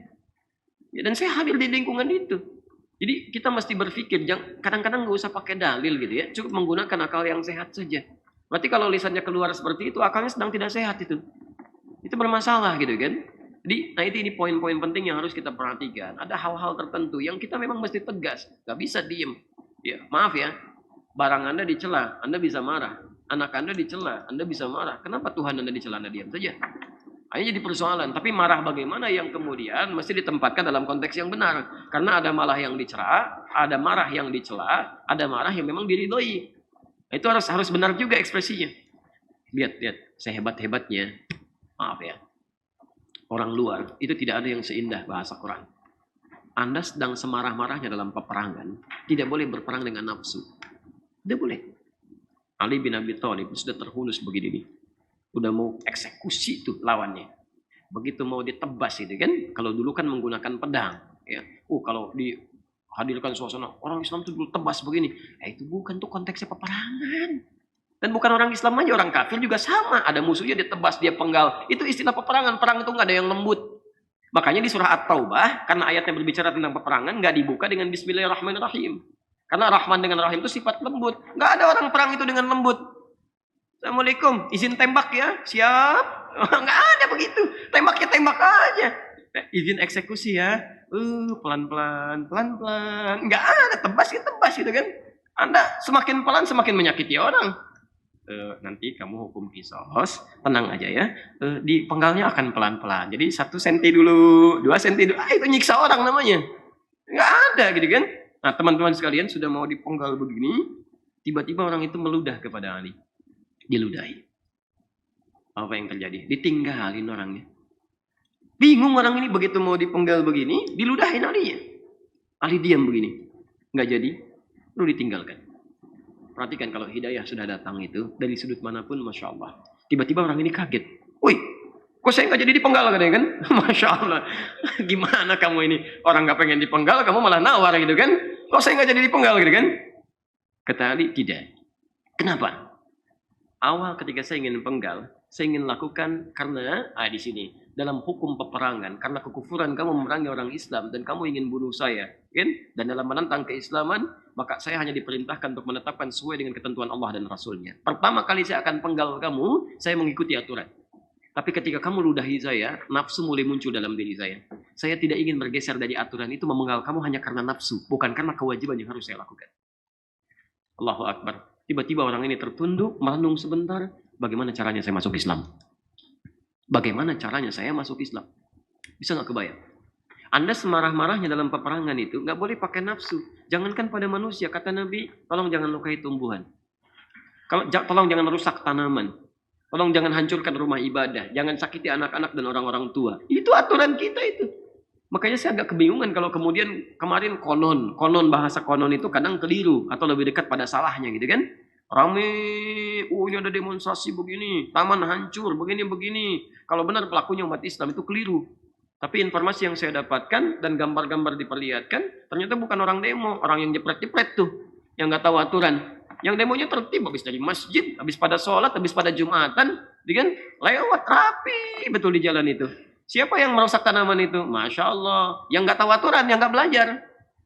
Ya, dan saya hadir di lingkungan itu. Jadi kita mesti berpikir, kadang-kadang nggak usah pakai dalil gitu ya. Cukup menggunakan akal yang sehat saja. Berarti kalau lisannya keluar seperti itu, akalnya sedang tidak sehat itu. Itu bermasalah gitu kan. Jadi, nah ini poin-poin penting yang harus kita perhatikan. Ada hal-hal tertentu yang kita memang mesti tegas. Gak bisa diem. Ya, maaf ya, barang Anda dicela, Anda bisa marah. Anak Anda dicela, Anda bisa marah. Kenapa Tuhan Anda dicela, Anda diam saja? Ini jadi persoalan. Tapi marah bagaimana yang kemudian mesti ditempatkan dalam konteks yang benar. Karena ada malah yang dicela, ada marah yang dicela, ada marah yang memang diridhoi. Itu harus benar juga ekspresinya. Lihat, sehebat-hebatnya. Maaf ya. Orang luar, itu tidak ada yang seindah bahasa Quran. Anda sedang semarah-marahnya dalam peperangan, tidak boleh berperang dengan nafsu. Tidak boleh. Ali bin Abi Thalib sudah terhunus begini nih. Udah mau eksekusi tuh lawannya. Begitu mau ditebas itu kan, kalau dulu kan menggunakan pedang. Ya. Kalau dihadirkan suasana, orang Islam tuh dulu tebas begini. Itu bukan tuh konteksnya peperangan. Dan bukan orang Islam aja, orang kafir juga sama. Ada musuhnya ditebas, dia penggal. Itu istilah peperangan. Perang itu nggak ada yang lembut. Makanya di surah At-Taubah, karena ayatnya berbicara tentang peperangan, nggak dibuka dengan Bismillahirrahmanirrahim. Karena Rahman dengan Rahim itu sifat lembut. Nggak ada orang perang itu dengan lembut. Assalamualaikum, izin tembak ya? Siap? Nggak ada begitu. Tembaknya tembak aja. Izin eksekusi ya? Pelan-pelan. Nggak ada, tebas gitu kan. Anda semakin pelan, semakin menyakiti orang. Nanti kamu hukum kisos, tenang aja ya. Di penggalnya akan pelan-pelan. Jadi 1 senti dulu, 2 senti dulu. Itu nyiksa orang namanya. Nggak ada gitu kan. Nah teman-teman sekalian sudah mau dipenggal begini, tiba-tiba orang itu meludah kepada Ali. Diludahi. Apa yang terjadi? Ditinggalin orangnya. Bingung orang ini begitu mau dipenggal begini, diludahin Alinya. Ali diam begini. Nggak jadi, lalu ditinggalkan. Perhatikan kalau hidayah sudah datang itu, dari sudut manapun, Masya Allah. Tiba-tiba orang ini kaget. Woi, kok saya nggak jadi dipenggal katanya kan? Masya Allah. Gimana kamu ini? Orang nggak pengen dipenggal, kamu malah nawar gitu kan? Kok saya nggak jadi dipenggal gitu kan? Kata Ali, tidak. Kenapa? Awal ketika saya ingin penggal, saya ingin lakukan karena, di sini, dalam hukum peperangan, karena kekufuran kamu memerangi orang Islam, dan kamu ingin bunuh saya, kan? Dan dalam menentang keislaman, maka saya hanya diperintahkan untuk menetapkan sesuai dengan ketentuan Allah dan Rasulnya. Pertama kali saya akan penggal kamu, saya mengikuti aturan. Tapi ketika kamu ludahi saya, nafsu mulai muncul dalam diri saya. Saya tidak ingin bergeser dari aturan itu, memenggal kamu hanya karena nafsu, bukan karena kewajiban yang harus saya lakukan. Allahu Akbar. Tiba-tiba orang ini tertunduk, merenung sebentar, bagaimana caranya saya masuk Islam? Bagaimana caranya saya masuk Islam? Bisa nggak kebayang? Anda semarah-marahnya dalam peperangan itu, nggak boleh pakai nafsu. Jangankan pada manusia, kata Nabi, tolong jangan lukai tumbuhan. Tolong jangan rusak tanaman. Tolong jangan hancurkan rumah ibadah. Jangan sakiti anak-anak dan orang-orang tua. Itu aturan kita itu. Makanya saya agak kebingungan kalau kemudian kemarin konon bahasa konon itu kadang keliru atau lebih dekat pada salahnya gitu kan. Rame, ini ada demonstrasi begini, taman hancur, begini. Kalau benar pelakunya umat Islam itu keliru. Tapi informasi yang saya dapatkan dan gambar-gambar diperlihatkan, ternyata bukan orang demo, orang yang jepret-jepret tuh, yang nggak tahu aturan. Yang demonya tertib, habis dari masjid, habis pada sholat, habis pada Jumatan, kan lewat rapi betul di jalan itu. Siapa yang merusak tanaman itu? Masya Allah. Yang nggak tahu aturan, yang nggak belajar.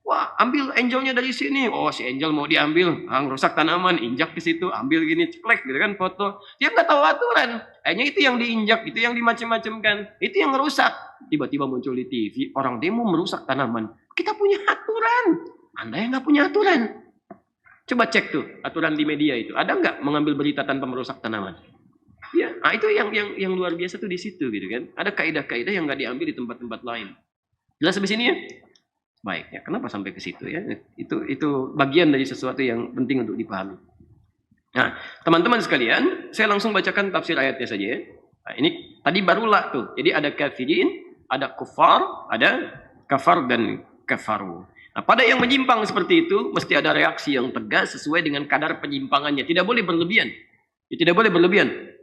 Wah, ambil angelnya dari sini. Oh, si angel mau diambil. Rusak tanaman, injak ke situ, ambil gini, ceklek gitu kan foto. Dia nggak tahu aturan. Hanya itu yang diinjak, itu yang dimacem-macemkan. Itu yang merusak. Tiba-tiba muncul di TV, orang demo merusak tanaman. Kita punya aturan. Anda yang nggak punya aturan. Coba cek tuh aturan di media itu. Ada nggak mengambil berita tanpa merusak tanaman? Ya, itu yang luar biasa tuh di situ gitu kan. Ada kaidah-kaidah yang nggak diambil di tempat-tempat lain. Jelas sampai sini ya? Baik, ya kenapa sampai ke situ ya? Itu bagian dari sesuatu yang penting untuk dipahami. Nah, teman-teman sekalian, saya langsung bacakan tafsir ayatnya saja ya. Nah, ini tadi barulah tuh. Jadi ada kafirin, ada kufar, ada kafar dan kafaru. Nah, pada yang menyimpang seperti itu mesti ada reaksi yang tegas sesuai dengan kadar penyimpangannya. Tidak boleh berlebihan. Ya, tidak boleh berlebihan.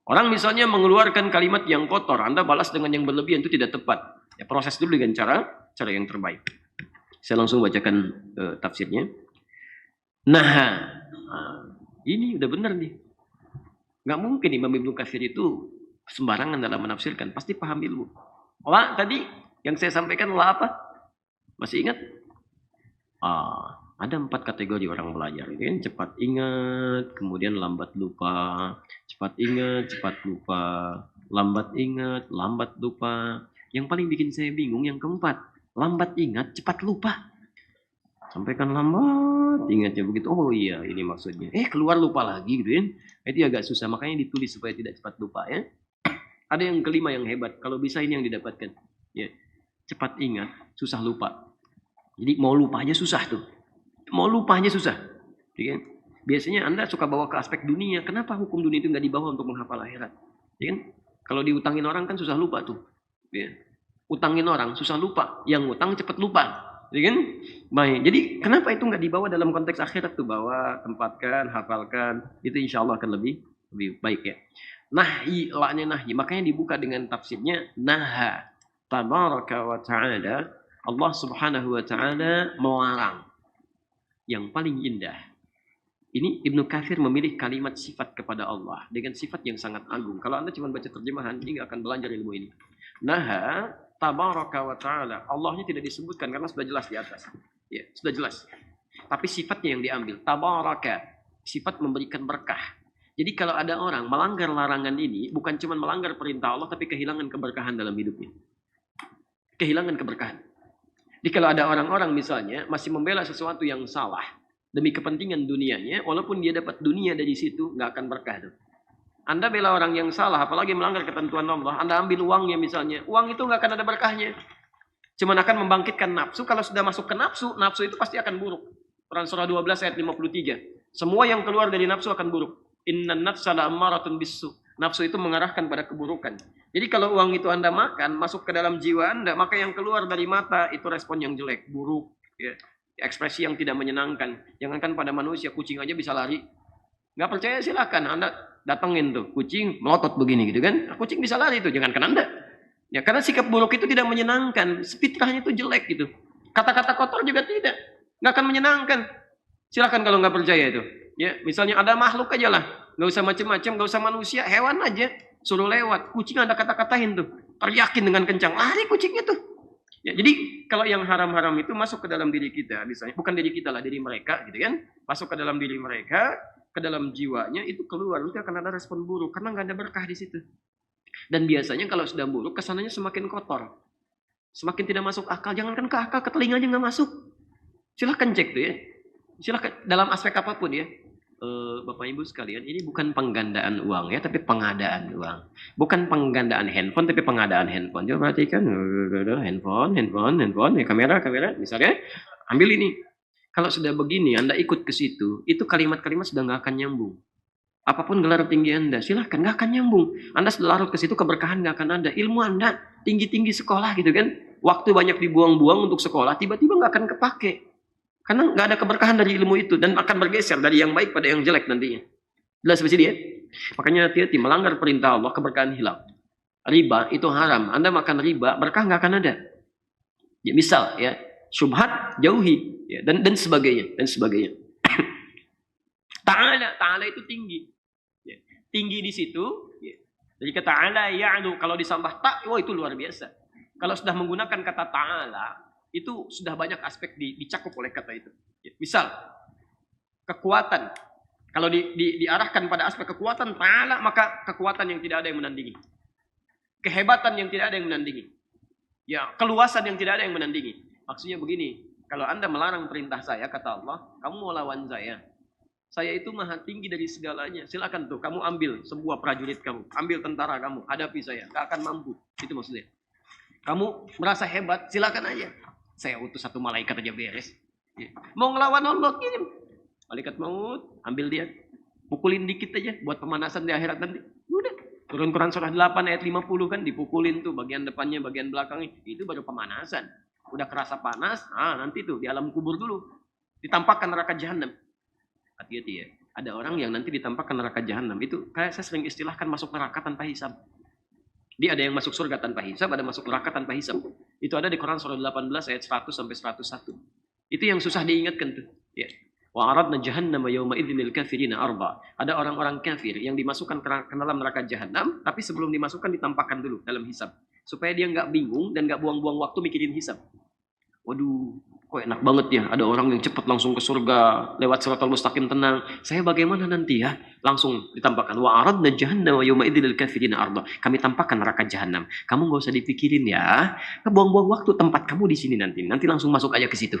Orang misalnya mengeluarkan kalimat yang kotor, Anda balas dengan yang berlebihan, itu tidak tepat. Ya, proses dulu dengan cara cara yang terbaik. Saya langsung bacakan tafsirnya. Nah, ini udah benar nih. Nggak mungkin Imam Ibnu Katsir itu sembarangan dalam menafsirkan. Pasti paham ilmu. Tadi yang saya sampaikan apa? Masih ingat? Ada 4 kategori orang belajar. Kan? Cepat ingat, kemudian lambat lupa. Cepat ingat, cepat lupa. Lambat ingat, lambat lupa. Yang paling bikin saya bingung yang keempat. Lambat ingat, cepat lupa. Sampaikan lambat ingatnya begitu. Oh iya, ini maksudnya. Keluar lupa lagi gitu ya. Itu agak susah, makanya ditulis supaya tidak cepat lupa ya. Ada yang kelima yang hebat. Kalau bisa ini yang didapatkan. Ya. Cepat ingat, susah lupa. Jadi mau lupa aja susah tuh. Mau lupa aja susah. Ya. Biasanya Anda suka bawa ke aspek dunia. Kenapa hukum dunia itu nggak dibawa untuk menghafal akhirat? Ya kan? Kalau diutangin orang kan susah lupa tuh. Ya. Utangin orang susah lupa. Yang utang cepat lupa. Ya kan? Baik. Jadi kenapa itu nggak dibawa dalam konteks akhirat tuh? Bawa, tempatkan, hafalkan. Itu insya Allah akan lebih baik ya. Nahi, laknya nahi. Makanya dibuka dengan tafsirnya naha. Tabaraka wa ta'ala. Allah subhanahu wa ta'ala melarang. Yang paling indah. Ini Ibnu Katsir memilih kalimat sifat kepada Allah. Dengan sifat yang sangat agung. Kalau Anda cuma baca terjemahan, ini nggak akan belajar ilmu ini. Naha. Tabaraka wa ta'ala. Allahnya tidak disebutkan karena sudah jelas di atas. Ya, sudah jelas. Tapi sifatnya yang diambil. Tabaraka. Sifat memberikan berkah. Jadi kalau ada orang melanggar larangan ini, bukan cuma melanggar perintah Allah, tapi kehilangan keberkahan dalam hidupnya. Kehilangan keberkahan. Jadi kalau ada orang-orang misalnya masih membela sesuatu yang salah demi kepentingan dunianya, walaupun dia dapat dunia dari situ, nggak akan berkah tuh. Anda bela orang yang salah, apalagi melanggar ketentuan Allah. Anda ambil uangnya misalnya. Uang itu nggak akan ada berkahnya. Cuman akan membangkitkan nafsu. Kalau sudah masuk ke nafsu, nafsu itu pasti akan buruk. Quran surah 12 ayat 53. Semua yang keluar dari nafsu akan buruk. Innan nafsa la'ammaratun bisu. Nafsu itu mengarahkan pada keburukan. Jadi kalau uang itu Anda makan, masuk ke dalam jiwa Anda, maka yang keluar dari mata itu respon yang jelek, buruk. Ya. Ekspresi yang tidak menyenangkan. Jangankan pada manusia, kucing aja bisa lari. Nggak percaya silakan Anda datengin tuh kucing melotot begini gitu kan, kucing bisa lari tuh, jangankan Anda ya, karena sikap buruk itu tidak menyenangkan, fitrahnya itu jelek gitu, kata-kata kotor juga tidak, nggak akan menyenangkan. Silakan kalau nggak percaya itu ya, misalnya ada makhluk aja lah, nggak usah macam-macam, nggak usah manusia, hewan aja suruh lewat, kucing Anda kata-katain tuh, teriakin dengan kencang, lari kucingnya tuh ya. Jadi kalau yang haram-haram itu masuk ke dalam diri kita, misalnya bukan diri kita lah, diri mereka gitu kan, masuk ke dalam diri mereka, ke dalam jiwanya, itu keluar, nanti akan ada respon buruk karena nggak ada berkah di situ. Dan biasanya kalau sudah buruk, kesananya semakin kotor, semakin tidak masuk akal. Jangankan ke akal, ke telinga aja nggak masuk. Silahkan cek tuh ya, silahkan dalam aspek apapun ya. Bapak Ibu sekalian, ini bukan penggandaan uang ya, tapi pengadaan uang. Bukan penggandaan handphone, tapi pengadaan handphone. Coba perhatikan, handphone, ya, kamera, misalnya, ambil ini. Kalau sudah begini, Anda ikut ke situ, itu kalimat-kalimat sudah nggak akan nyambung. Apapun gelar tinggi Anda, silahkan, nggak akan nyambung. Anda sudah larut ke situ, keberkahan nggak akan ada. Ilmu Anda tinggi-tinggi sekolah gitu kan, waktu banyak dibuang-buang untuk sekolah, tiba-tiba nggak akan kepake. Karena nggak ada keberkahan dari ilmu itu, dan akan bergeser dari yang baik pada yang jelek nantinya. Jelas seperti dia. Makanya hati-hati, melanggar perintah Allah, keberkahan hilang. Riba itu haram. Anda makan riba, berkah nggak akan ada. Ya, misal ya, syubhat jauhi ya, dan sebagainya. Ta'ala itu tinggi ya. Tinggi di situ ya. Jadi kata ta'ala ya'lu, kalau disambah ta', itu luar biasa. Kalau sudah menggunakan kata ta'ala, itu sudah banyak aspek dicakup oleh kata itu ya. Misal kekuatan, kalau diarahkan pada aspek kekuatan ta'ala, maka kekuatan yang tidak ada yang menandingi, kehebatan yang tidak ada yang menandingi ya, keluasan yang tidak ada yang menandingi. Maksudnya begini, kalau Anda melarang perintah saya, kata Allah, kamu mau lawan saya itu maha tinggi dari segalanya. Silakan tuh, kamu ambil sebuah prajurit kamu, ambil tentara kamu, hadapi saya, gak akan mampu. Itu maksudnya. Kamu merasa hebat, silakan aja. Saya utus satu malaikat aja beres. Mau ngelawan Allah, kirim malaikat maut, ambil dia, pukulin dikit aja, buat pemanasan di akhirat nanti. Udah, turun Quran surah 8 ayat 50 kan, dipukulin tuh bagian depannya, bagian belakangnya. Itu baru pemanasan. Udah kerasa panas, nanti tuh di alam kubur dulu ditampakkan neraka jahanam. Hati-hati ya, ada orang yang nanti ditampakkan neraka jahanam itu kayak saya sering istilahkan masuk neraka tanpa hisab. Dia ada yang masuk surga tanpa hisab, ada masuk neraka tanpa hisab. Itu ada di Quran surah 18 ayat 100 sampai 101. Itu yang susah diingatkan tuh. Ya. Wa aradna jahannama yawma idzinil kafirina arba. Ada orang-orang kafir yang dimasukkan ke dalam neraka jahanam, tapi sebelum dimasukkan ditampakkan dulu dalam hisab. Supaya dia nggak bingung dan nggak buang-buang waktu mikirin hisab. Waduh, kok enak banget ya. Ada orang yang cepat langsung ke surga, lewat siratal mustaqim tenang. Saya bagaimana nanti ya? Langsung ditampakkan. Wa aradna jahannama yawma idzinil kafirina arba. Kami tampakkan neraka jahanam. Kamu nggak usah dipikirin ya. Buang-buang waktu, tempat kamu di sini nanti. Nanti langsung masuk aja ke situ.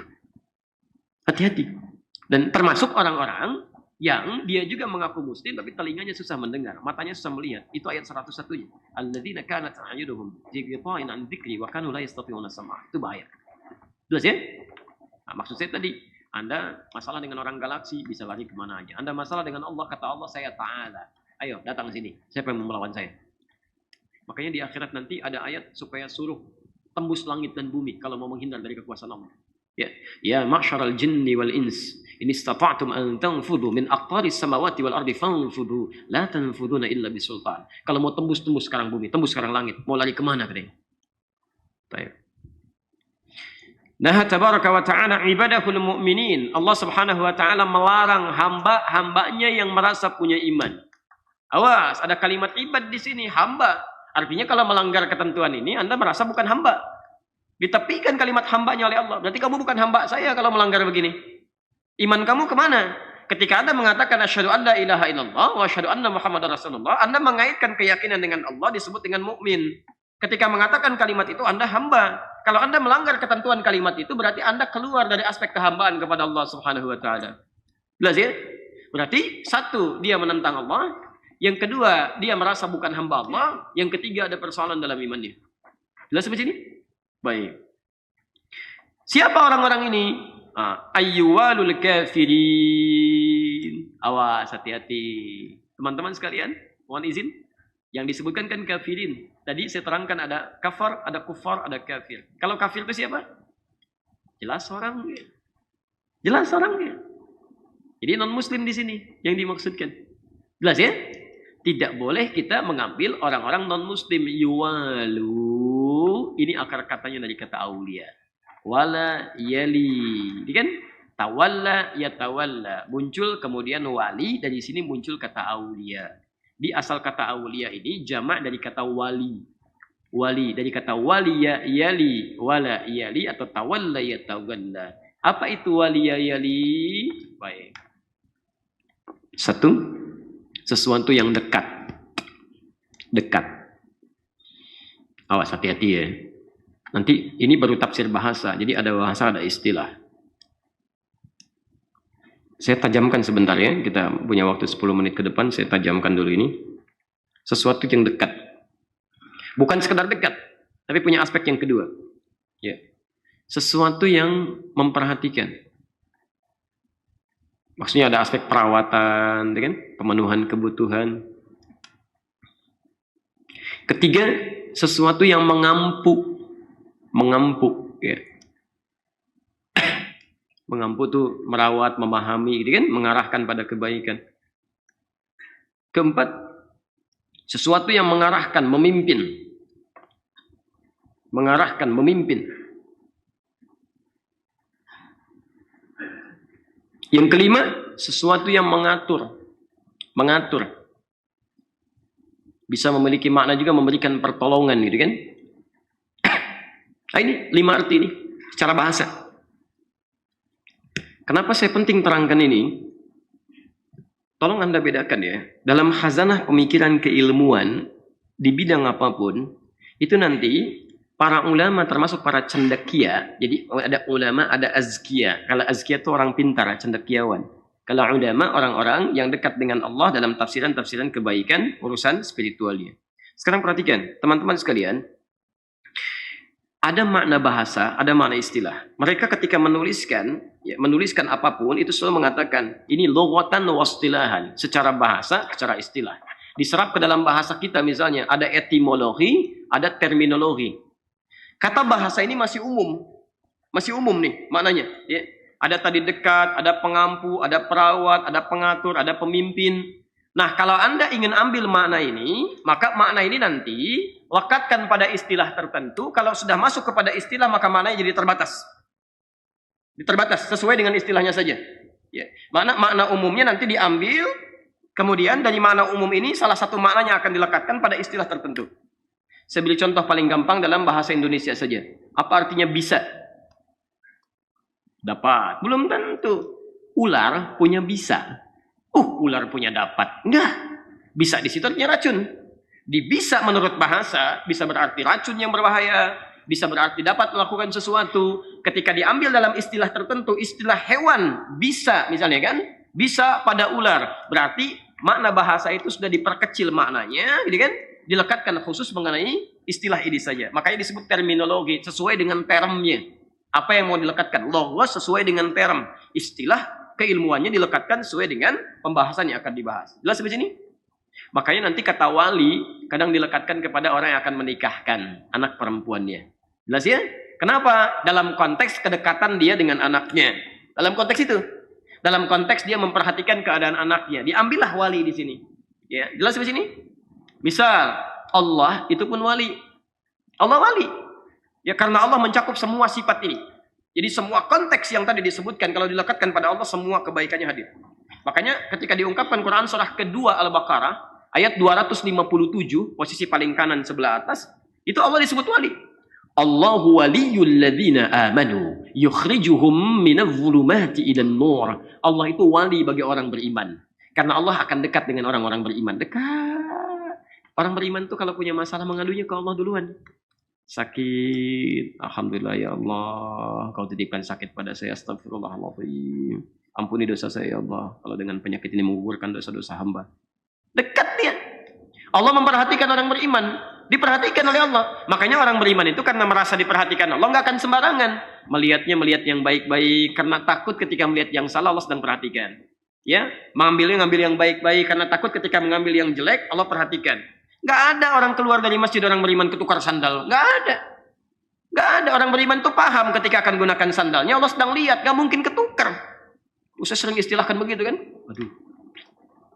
Hati-hati. Dan termasuk orang-orang yang dia juga mengaku muslim tapi telinganya susah mendengar, matanya susah melihat. Itu ayat 101-nya. Alladzina kanat a'yunuhum fi ghita'in 'an dzikri wa kanu la yastati'una sam'a. Itu bahaya. Jelas ya? Nah, maksud saya tadi, Anda masalah dengan orang galaksi bisa lari kemana aja. Anda masalah dengan Allah, kata Allah, saya ta'ala. Ayo datang sini. Siapa yang mau melawan saya? Makanya di akhirat nanti ada ayat supaya suruh tembus langit dan bumi kalau mau menghindar dari kekuasaan Allah. Ya ma'syaral jinni wal ins in istata'tum an tanfudhu min aqtaris samawati wal ardi fanfudhu la tanfuduna illa bisultan. Kalau mau tembus sekarang bumi, tembus sekarang langit, mau lari kemana katanya? Baik. Nah, tabaraka wa ta'ala ibadahul mu'minin. Allah Subhanahu wa ta'ala melarang hamba-hambanya yang merasa punya iman. Awas, ada kalimat ibad di sini, hamba. Artinya kalau melanggar ketentuan ini Anda merasa bukan hamba. Ditepikan kalimat hambanya oleh Allah. Berarti kamu bukan hamba saya kalau melanggar begini. Iman kamu kemana? Ketika Anda mengatakan asyhadu an la ilaha illallah wa asyhadu anna muhammadar rasulullah, Anda mengaitkan keyakinan dengan Allah disebut dengan mukmin. Ketika mengatakan kalimat itu Anda hamba. Kalau Anda melanggar ketentuan kalimat itu berarti Anda keluar dari aspek kehambaan kepada Allah Subhanahu wa taala. Jelas ya? Berarti satu, dia menentang Allah. Yang kedua, dia merasa bukan hamba Allah. Yang ketiga, ada persoalan dalam imannya. Jelas sampai sini? Baik. Siapa orang-orang ini? Ayyuwalul kafirin. Awas, hati-hati. Teman-teman sekalian, mohon izin. Yang disebutkan kan kafirin. Tadi saya terangkan ada kafar, ada kufar, ada kafir. Kalau kafir itu siapa? Jelas orangnya. Jelas orangnya. Jadi non-muslim di sini yang dimaksudkan. Jelas ya? Tidak boleh kita mengambil orang-orang non-muslim. Yuwalu. Ini akar katanya dari kata aulia. Wala yali. Ini kan? Tawalla yatawalla. Muncul kemudian wali. Dari sini muncul kata aulia. Di asal kata aulia ini jamak dari kata wali. Wali. Dari kata wali yali. Wala yali atau tawalla yatawalla. Apa itu wali yali? Baik. Satu. Sesuatu yang dekat. Dekat. Awas, hati-hati ya. Nanti ini baru tafsir bahasa. Jadi ada bahasa, ada istilah. Saya tajamkan sebentar ya. Kita punya waktu 10 menit ke depan. Saya tajamkan dulu ini. Sesuatu yang dekat. Bukan sekedar dekat. Tapi punya aspek yang kedua. Ya. Sesuatu yang memperhatikan. Maksudnya ada aspek perawatan, kan? Pemenuhan kebutuhan. Ketiga, sesuatu yang mengampu. Mengampu, ya. Mengampu itu merawat, memahami, gitu kan? Mengarahkan pada kebaikan. Keempat, sesuatu yang mengarahkan, memimpin. Mengarahkan, memimpin. Yang kelima, sesuatu yang mengatur. Mengatur. Bisa memiliki makna juga memberikan pertolongan gitu kan. Nah, ini 5 arti ini secara bahasa. Kenapa saya penting terangkan ini? Tolong Anda bedakan ya. Dalam khazanah pemikiran keilmuan di bidang apapun, itu nanti para ulama termasuk para cendekia. Jadi ada ulama, ada azkia. Kalau azkia itu orang pintar, cendekiawan. Kalau ulama orang-orang yang dekat dengan Allah dalam tafsiran-tafsiran kebaikan urusan spiritualnya. Sekarang perhatikan, teman-teman sekalian. Ada makna bahasa, ada makna istilah. Mereka ketika menuliskan, ya, menuliskan apapun itu selalu mengatakan ini lughatan wa istilahan, secara bahasa, secara istilah. Diserap ke dalam bahasa kita misalnya ada etimologi, ada terminologi. Kata bahasa ini masih umum nih maknanya. Ya. Ada tadi dekat, ada pengampu, ada perawat, ada pengatur, ada pemimpin. Nah, kalau Anda ingin ambil makna ini, maka makna ini nanti Lekatkan pada istilah tertentu. Kalau sudah masuk kepada istilah, maka maknanya jadi terbatas. Terbatas sesuai dengan istilahnya saja. Ya. Makna umumnya nanti diambil, kemudian dari makna umum ini salah satu maknanya akan dilekatkan pada istilah tertentu. Saya beri contoh paling gampang dalam bahasa Indonesia saja. Apa artinya bisa? Dapat. Belum tentu. Ular punya bisa. Ular punya dapat. Enggak. Bisa di situ artinya racun. Di bisa menurut bahasa, bisa berarti racun yang berbahaya. Bisa berarti dapat melakukan sesuatu. Ketika diambil dalam istilah tertentu, istilah hewan, bisa misalnya kan. Bisa pada ular. Berarti makna bahasa itu sudah diperkecil maknanya. Gitu kan? Dilekatkan khusus mengenai istilah ini saja. Makanya disebut terminologi sesuai dengan termnya. Apa yang mau dilekatkan? Logos sesuai dengan term. Istilah keilmuannya dilekatkan sesuai dengan pembahasan yang akan dibahas. Jelas sampai sini? Makanya nanti kata wali kadang dilekatkan kepada orang yang akan menikahkan anak perempuannya. Jelas ya? Kenapa? Dalam konteks kedekatan dia dengan anaknya. Dalam konteks itu. Dalam konteks dia memperhatikan keadaan anaknya. Diambillah wali di sini. Ya, jelas sampai sini? Misal, Allah itu pun wali. Allah wali. Ya karena Allah mencakup semua sifat ini. Jadi semua konteks yang tadi disebutkan, kalau dilekatkan pada Allah, semua kebaikannya hadir. Makanya ketika diungkapkan Quran surah kedua Al-Baqarah, ayat 257, posisi paling kanan sebelah atas, itu Allah disebut wali. Allahu waliyul ladzina amanu, yukhrijuhum minadh-dhulumati ilan nur. Allah itu wali bagi orang beriman. Karena Allah akan dekat dengan orang-orang beriman. Dekat. Orang beriman itu kalau punya masalah mengadunya ke Allah duluan. Sakit, alhamdulillah ya Allah, kau titipkan sakit pada saya, astagfirullahaladzim. Ampuni dosa saya ya Allah, kalau dengan penyakit ini menggugurkan dosa-dosa hamba. Dekat dia. Allah memperhatikan orang beriman, diperhatikan oleh Allah. Makanya orang beriman itu karena merasa diperhatikan Allah, nggak akan sembarangan. Melihat yang baik-baik, karena takut ketika melihat yang salah, Allah sedang perhatikan. Ya, ngambil yang baik-baik, karena takut ketika mengambil yang jelek, Allah perhatikan. Nggak ada orang keluar dari masjid orang beriman ketukar sandal. Nggak ada. Nggak ada. Orang beriman itu paham ketika akan gunakan sandalnya. Allah sedang lihat. Nggak mungkin ketukar. Usah sering istilahkan begitu kan. Aduh.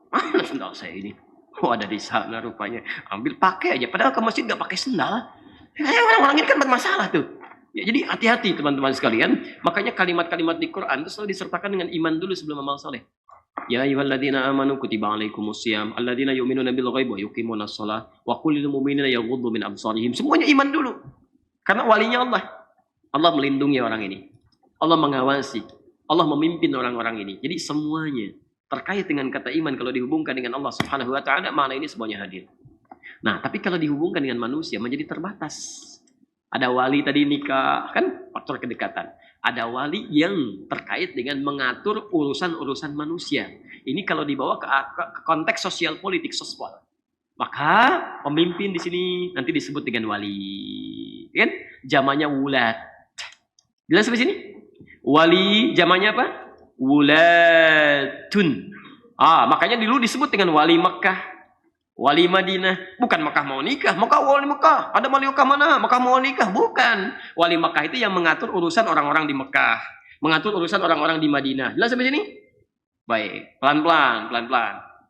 Mana sandal saya ini? Oh ada di sana rupanya. Ambil pakai aja. Padahal ke masjid nggak pakai sandal. Orang-orang ini kan bermasalah tuh. Ya, jadi hati-hati teman-teman sekalian. Makanya kalimat-kalimat di Quran itu selalu disertakan dengan iman dulu sebelum amal soleh. Ya ayyuhalladzina amanu kutiba alaikumusiyam alladzina yu'minuna bil ghaibi wa yuqimunas shalah wa qul lil mu'minina yaghuddu min absarihim. Semuanya iman dulu. Karena walinya Allah. Allah melindungi orang ini. Allah mengawasi. Allah memimpin orang-orang ini. Jadi semuanya terkait dengan kata iman kalau dihubungkan dengan Allah Subhanahu wa taala, makna ini semuanya hadir. Nah, tapi kalau dihubungkan dengan manusia menjadi terbatas. Ada wali tadi nikah, kan faktor kedekatan. Ada wali yang terkait dengan mengatur urusan-urusan manusia. Ini kalau dibawa ke konteks sosial politik sosial. Maka pemimpin di sini nanti disebut dengan wali. Kan? Jamannya wulad. Jelas sampai sini? Wali jamannya apa? Wuladun. Makanya dulu disebut dengan wali Mekah. Wali Madinah, bukan Mekah mau nikah, Mekah wali Mekah. Ada wali Mekah mana? Mekah mau nikah, bukan. Wali Mekah itu yang mengatur urusan orang-orang di Mekah, mengatur urusan orang-orang di Madinah. Jelas sampai sini? Baik, pelan-pelan.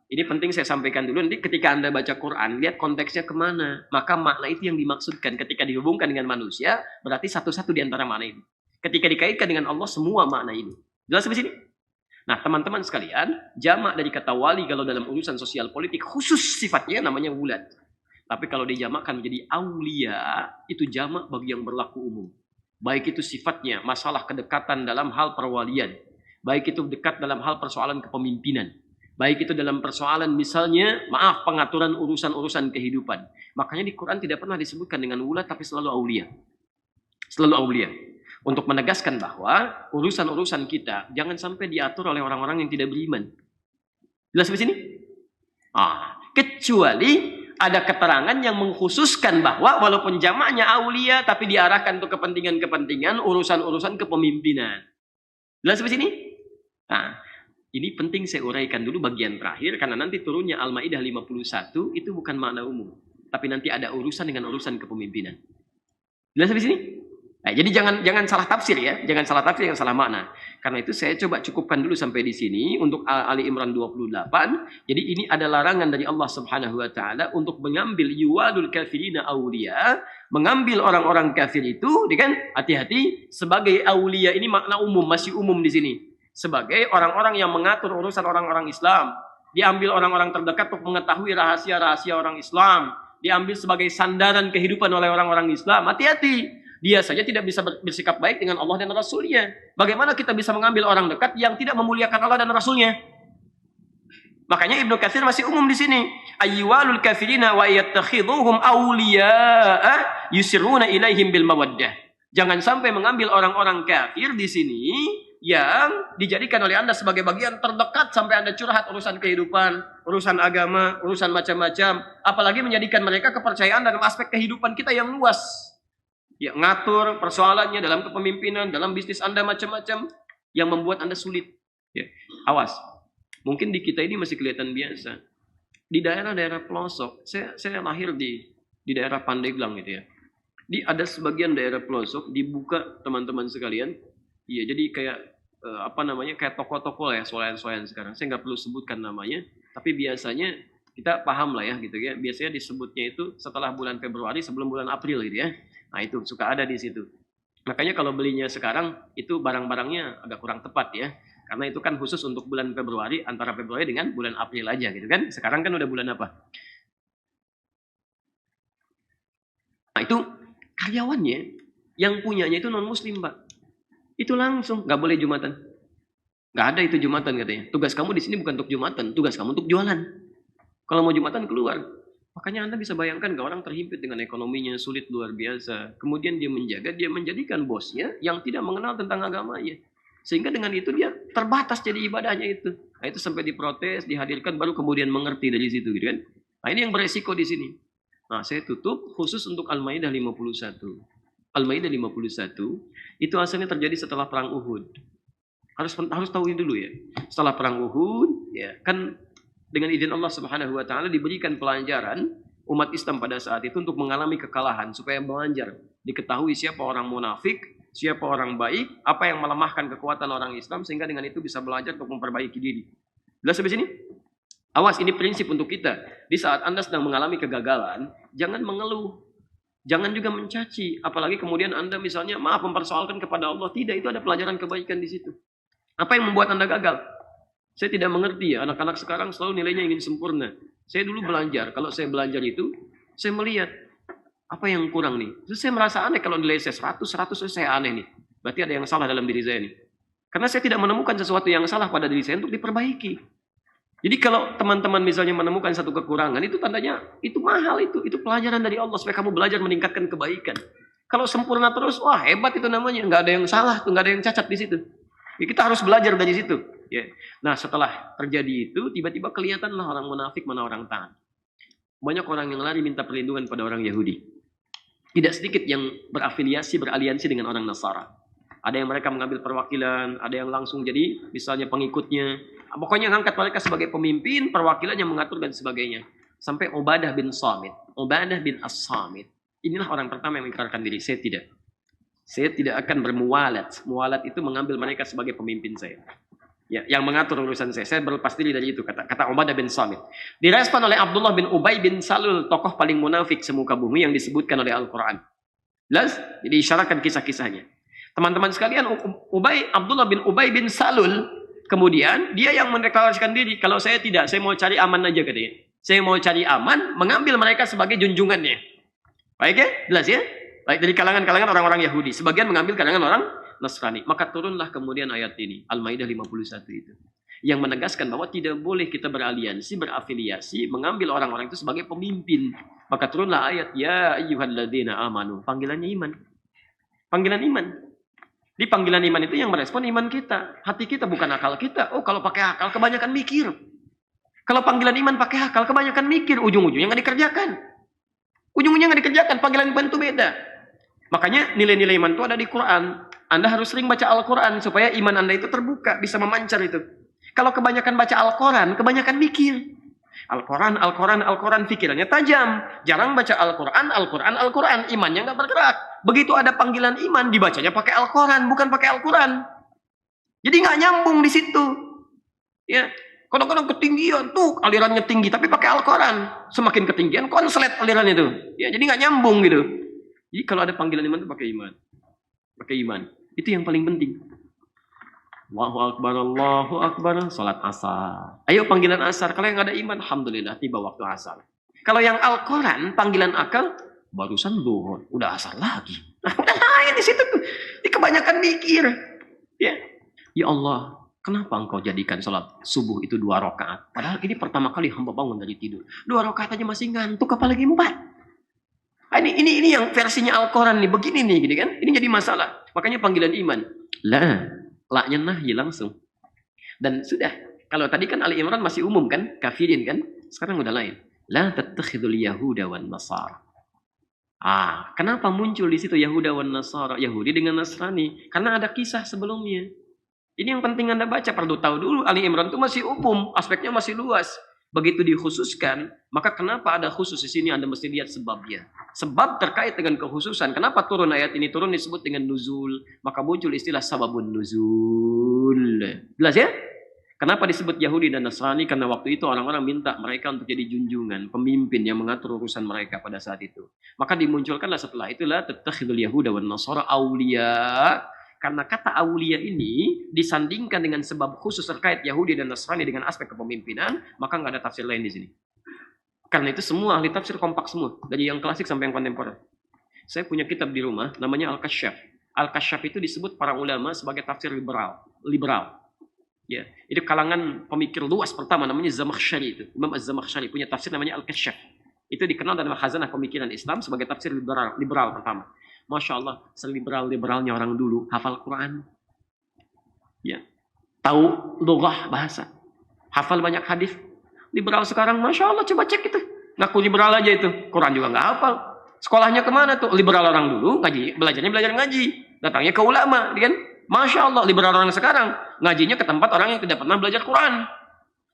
Ini penting saya sampaikan dulu. Nanti ketika Anda baca Quran, lihat konteksnya kemana. Maka makna itu yang dimaksudkan. Ketika dihubungkan dengan manusia, berarti satu-satu di antara makna ini. Ketika dikaitkan dengan Allah, semua makna ini. Jelas sampai sini? Nah, teman-teman sekalian, jamak dari kata wali kalau dalam urusan sosial politik khusus sifatnya namanya wulad. Tapi kalau dijamakkan menjadi aulia, itu jamak bagi yang berlaku umum. Baik itu sifatnya masalah kedekatan dalam hal perwalian, baik itu dekat dalam hal persoalan kepemimpinan, baik itu dalam persoalan misalnya, pengaturan urusan-urusan kehidupan. Makanya di Quran tidak pernah disebutkan dengan wulad, tapi selalu aulia. Selalu aulia. Untuk menegaskan bahwa urusan-urusan kita jangan sampai diatur oleh orang-orang yang tidak beriman. Jelas sampai sini? Kecuali ada keterangan yang mengkhususkan bahwa walaupun jamaknya aulia tapi diarahkan untuk kepentingan-kepentingan urusan-urusan kepemimpinan. Jelas sampai sini? Nah, ini penting saya uraikan dulu bagian terakhir karena nanti turunnya Al-Maidah 51 itu bukan makna umum, tapi nanti ada urusan dengan urusan kepemimpinan. Jelas sampai sini? Nah, jadi jangan salah tafsir ya, jangan salah tafsir, yang salah makna. Karena itu saya coba cukupkan dulu sampai di sini untuk Ali Imran 28. Jadi ini ada larangan dari Allah Subhanahu wa taala untuk mengambil yuwadul kafirina auliya, mengambil orang-orang kafir itu, kan hati-hati, sebagai auliya ini makna umum, masih umum di sini. Sebagai orang-orang yang mengatur urusan orang-orang Islam, diambil orang-orang terdekat untuk mengetahui rahasia-rahasia orang Islam, diambil sebagai sandaran kehidupan oleh orang-orang Islam. Hati-hati. Dia saja tidak bisa bersikap baik dengan Allah dan Rasulnya. Bagaimana kita bisa mengambil orang dekat yang tidak memuliakan Allah dan Rasulnya? Makanya Ibnu Katsir masih umum di sini. Ayyuwalul kafirina wa yattakhidhuhum awliya'a yusiruna ilaihim bil mawaddah. Jangan sampai mengambil orang-orang kafir di sini yang dijadikan oleh Anda sebagai bagian terdekat sampai Anda curhat urusan kehidupan, urusan agama, urusan macam-macam. Apalagi menjadikan mereka kepercayaan dalam aspek kehidupan kita yang luas. Ya, ngatur persoalannya dalam kepemimpinan, dalam bisnis Anda macam-macam yang membuat Anda sulit. Ya, awas. Mungkin di kita ini masih kelihatan biasa. Di daerah-daerah pelosok, saya lahir di daerah Pandeglang gitu ya. Ada sebagian daerah pelosok dibuka teman-teman sekalian. Iya, jadi kayak kayak toko-toko ya, swalayan-swalayan sekarang. Saya nggak perlu sebutkan namanya, tapi biasanya kita paham lah ya gitu ya. Biasanya disebutnya itu setelah bulan Februari sebelum bulan April gitu ya. Nah itu suka ada di situ. Makanya kalau belinya sekarang itu barang-barangnya agak kurang tepat ya. Karena itu kan khusus untuk bulan Februari, antara Februari dengan bulan April aja gitu kan. Sekarang kan udah bulan apa? Nah itu karyawannya yang punyanya itu non muslim Pak. Itu langsung nggak boleh Jumatan. Nggak ada itu Jumatan katanya. Tugas kamu di sini bukan untuk Jumatan, tugas kamu untuk jualan. Kalau mau Jumatan keluar. Makanya Anda bisa bayangkan gak orang terhimpit dengan ekonominya sulit luar biasa. Kemudian dia menjadikan bosnya yang tidak mengenal tentang agamanya. Sehingga dengan itu dia terbatas jadi ibadahnya itu. Nah itu sampai diprotes, dihadirkan, baru kemudian mengerti dari situ gitu kan. Nah ini yang beresiko di sini. Nah saya tutup khusus untuk Al-Maidah 51. Al-Maidah 51 itu asalnya terjadi setelah perang Uhud. Harus tahu ini dulu ya. Setelah perang Uhud, ya kan dengan izin Allah Subhanahu wa taala diberikan pelajaran umat Islam pada saat itu untuk mengalami kekalahan supaya belajar, diketahui siapa orang munafik, siapa orang baik, apa yang melemahkan kekuatan orang Islam sehingga dengan itu bisa belajar untuk memperbaiki diri. Jelas sampai sini? Awas, ini prinsip untuk kita. Di saat Anda sedang mengalami kegagalan, jangan mengeluh. Jangan juga mencaci, apalagi kemudian Anda misalnya mempersoalkan kepada Allah. Tidak, itu ada pelajaran kebaikan di situ. Apa yang membuat Anda gagal? Saya tidak mengerti ya, anak-anak sekarang selalu nilainya ingin sempurna. Saya dulu belajar, kalau saya belajar itu, saya melihat apa yang kurang nih. Terus saya merasa aneh kalau nilai saya 100 saya aneh nih. Berarti ada yang salah dalam diri saya nih. Karena saya tidak menemukan sesuatu yang salah pada diri saya untuk diperbaiki. Jadi kalau teman-teman misalnya menemukan satu kekurangan, itu tandanya itu mahal itu pelajaran dari Allah supaya kamu belajar meningkatkan kebaikan. Kalau sempurna terus, wah hebat itu namanya, nggak ada yang salah tuh, nggak ada yang cacat di situ. Ya, kita harus belajar dari situ. Ya. Nah setelah terjadi itu, tiba-tiba kelihatanlah orang munafik mana orang taat. Banyak orang yang lari minta perlindungan pada orang Yahudi. Tidak sedikit yang beraliansi dengan orang Nasara. Ada yang mereka mengambil perwakilan, ada yang langsung jadi misalnya pengikutnya. Pokoknya ngangkat mereka sebagai pemimpin, perwakilan yang mengatur dan sebagainya. Sampai Ubadah bin As-Samit. Inilah orang pertama yang mengikrarkan diri. Saya tidak akan bermualat. Mualat itu mengambil mereka sebagai pemimpin saya. Ya, yang mengatur urusan saya. Saya berlepas diri dari itu, kata Ubadah bin Samit. Direspon oleh Abdullah bin Ubay bin Salul, tokoh paling munafik semuka bumi yang disebutkan oleh Al-Quran. Jelas? Jadi isyaratkan kisah-kisahnya. Teman-teman sekalian, Abdullah bin Ubay bin Salul, kemudian dia yang mendeklarasikan diri. Kalau saya tidak, saya mau cari aman aja katanya. Saya mau cari aman, mengambil mereka sebagai junjungannya. Baik ya? Jelas ya? Baik, dari kalangan orang-orang Yahudi. Sebagian mengambil kalangan orang Nasrani. Maka turunlah kemudian ayat ini. Al-Maidah 51 itu. Yang menegaskan bahwa tidak boleh kita berafiliasi, mengambil orang-orang itu sebagai pemimpin. Maka turunlah ayat, Ya ayyuhalladzina amanu. Panggilannya iman. Panggilan iman. Di panggilan iman itu yang merespon iman kita. Hati kita bukan akal kita. Oh kalau pakai akal kebanyakan mikir. Kalau panggilan iman pakai akal kebanyakan mikir. Ujung-ujungnya nggak dikerjakan. Ujung-ujungnya nggak dikerjakan. Panggilan iman itu beda. Makanya nilai-nilai iman itu ada di Quran. Anda harus sering baca Al-Quran supaya iman Anda itu terbuka, bisa memancar itu. Kalau kebanyakan baca Al-Quran, kebanyakan mikir. Al-Quran, pikirannya tajam. Jarang baca Al-Quran, imannya nggak bergerak. Begitu ada panggilan iman, dibacanya pakai Al-Quran, bukan pakai Al-Quran. Jadi nggak nyambung di situ. Ya, kadang-kadang ketinggian tuh alirannya tinggi, tapi pakai Al-Quran. Semakin ketinggian, konslet alirannya itu. Ya, jadi nggak nyambung gitu. Jadi kalau ada panggilan iman itu pakai iman. Pakai iman. Itu yang paling penting. Allahu Akbar, salat asar. Ayo panggilan asar. Kalau yang ada iman, alhamdulillah tiba waktu asar. Kalau yang Al-Quran, panggilan akal, barusan zuhur, udah asar lagi. Nah, udah lain di situ tuh. Ini kebanyakan mikir. Ya, ya Allah, kenapa engkau jadikan salat subuh itu 2 rakaat? Padahal ini pertama kali hamba bangun dari tidur. 2 rakaat aja masih ngantuk, apalagi 4. Nah, ini yang versinya Al-Quran nih, begini nih, gitu kan? Ini jadi masalah. Makanya panggilan iman. Laknya nahi langsung. Dan sudah. Kalau tadi kan Ali Imran masih umum kan? Kafirin kan? Sekarang udah lain. La tattakhidul yahuda wan nasara. Kenapa muncul di situ Yahuda wan Nasara? Yahudi dengan Nasrani. Karena ada kisah sebelumnya. Ini yang penting Anda baca. Perlu tahu dulu. Ali Imran itu masih umum. Aspeknya masih luas. Begitu dikhususkan, maka kenapa ada khusus di sini? Anda mesti lihat sebabnya. Sebab terkait dengan kekhususan. Kenapa turun ayat ini? Turun disebut dengan nuzul. Maka muncul istilah sababun nuzul. Jelas ya? Kenapa disebut Yahudi dan Nasrani? Karena waktu itu orang-orang minta mereka untuk jadi junjungan, pemimpin yang mengatur urusan mereka pada saat itu. Maka dimunculkanlah setelah itulah tattakhidul yahuda wan nasara auliya. Karena kata aulia ini disandingkan dengan sebab khusus terkait Yahudi dan Nasrani dengan aspek kepemimpinan, maka nggak ada tafsir lain di sini. Karena itu semua ahli tafsir kompak semua, dari yang klasik sampai yang kontemporer. Saya punya kitab di rumah, namanya Al-Kasyaf. Al-Kasyaf itu disebut para ulama sebagai tafsir liberal. Ya, itu kalangan pemikir luas pertama, namanya Zamakhsyari itu. Imam Az-Zamakhsyari punya tafsir namanya Al-Kasyaf. Itu dikenal dalam khazanah pemikiran Islam sebagai tafsir liberal pertama. Masya Allah, seliberal-liberalnya orang dulu hafal Quran, ya, tahu lughah bahasa, hafal banyak hadis. Liberal sekarang, Masya Allah, coba cek itu, ngaku liberal aja itu, Quran juga nggak hafal. Sekolahnya kemana tuh? Liberal orang dulu ngaji, belajar ngaji, datangnya ke ulama, kan? Masya Allah, liberal orang sekarang ngajinya ke tempat orang yang tidak pernah belajar Quran,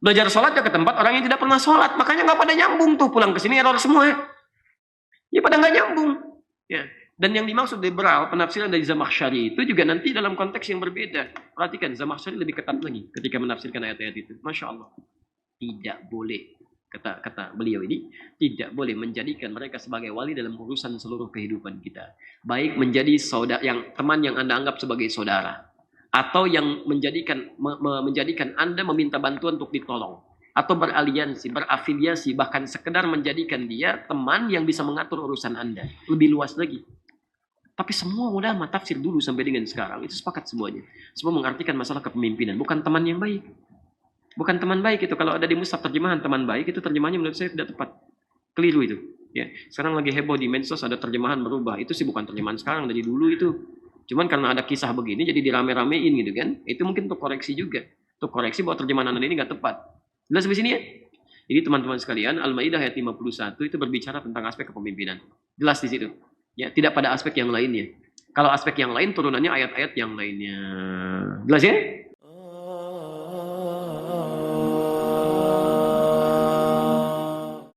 belajar sholatnya ke tempat orang yang tidak pernah sholat. Makanya nggak pada nyambung tuh, pulang ke sini error semua. Ya pada nggak nyambung. Ya. Dan yang dimaksud liberal, penafsiran dari Zamakhsyari itu juga nanti dalam konteks yang berbeda. Perhatikan, Zamakhsyari lebih ketat lagi ketika menafsirkan ayat-ayat itu. Masya Allah. Tidak boleh, kata beliau ini, tidak boleh menjadikan mereka sebagai wali dalam urusan seluruh kehidupan kita. Baik menjadi teman yang Anda anggap sebagai saudara. Atau yang menjadikan Anda meminta bantuan untuk ditolong. Atau beraliansi, berafiliasi, bahkan sekedar menjadikan dia teman yang bisa mengatur urusan Anda. Lebih luas lagi. Tapi semua ulama tafsir dulu sampai dengan sekarang itu sepakat semuanya. Semua mengartikan masalah kepemimpinan, bukan teman yang baik. Bukan teman baik itu. Kalau ada di mushaf terjemahan teman baik, itu terjemahannya menurut saya tidak tepat. Keliru itu. Ya, sekarang lagi heboh di medsos ada terjemahan berubah. Itu sih bukan terjemahan sekarang, dari dulu itu. Cuman karena ada kisah begini jadi dirame-ramein gitu kan. Itu mungkin untuk koreksi juga. Untuk koreksi bahwa terjemahan Anda ini nggak tepat. Jelas di sini ya? Jadi teman-teman sekalian, Al-Maidah ayat 51 itu berbicara tentang aspek kepemimpinan. Jelas di situ. Ya, tidak pada aspek yang lainnya. Kalau aspek yang lain turunannya ayat-ayat yang lainnya. Jelas ya?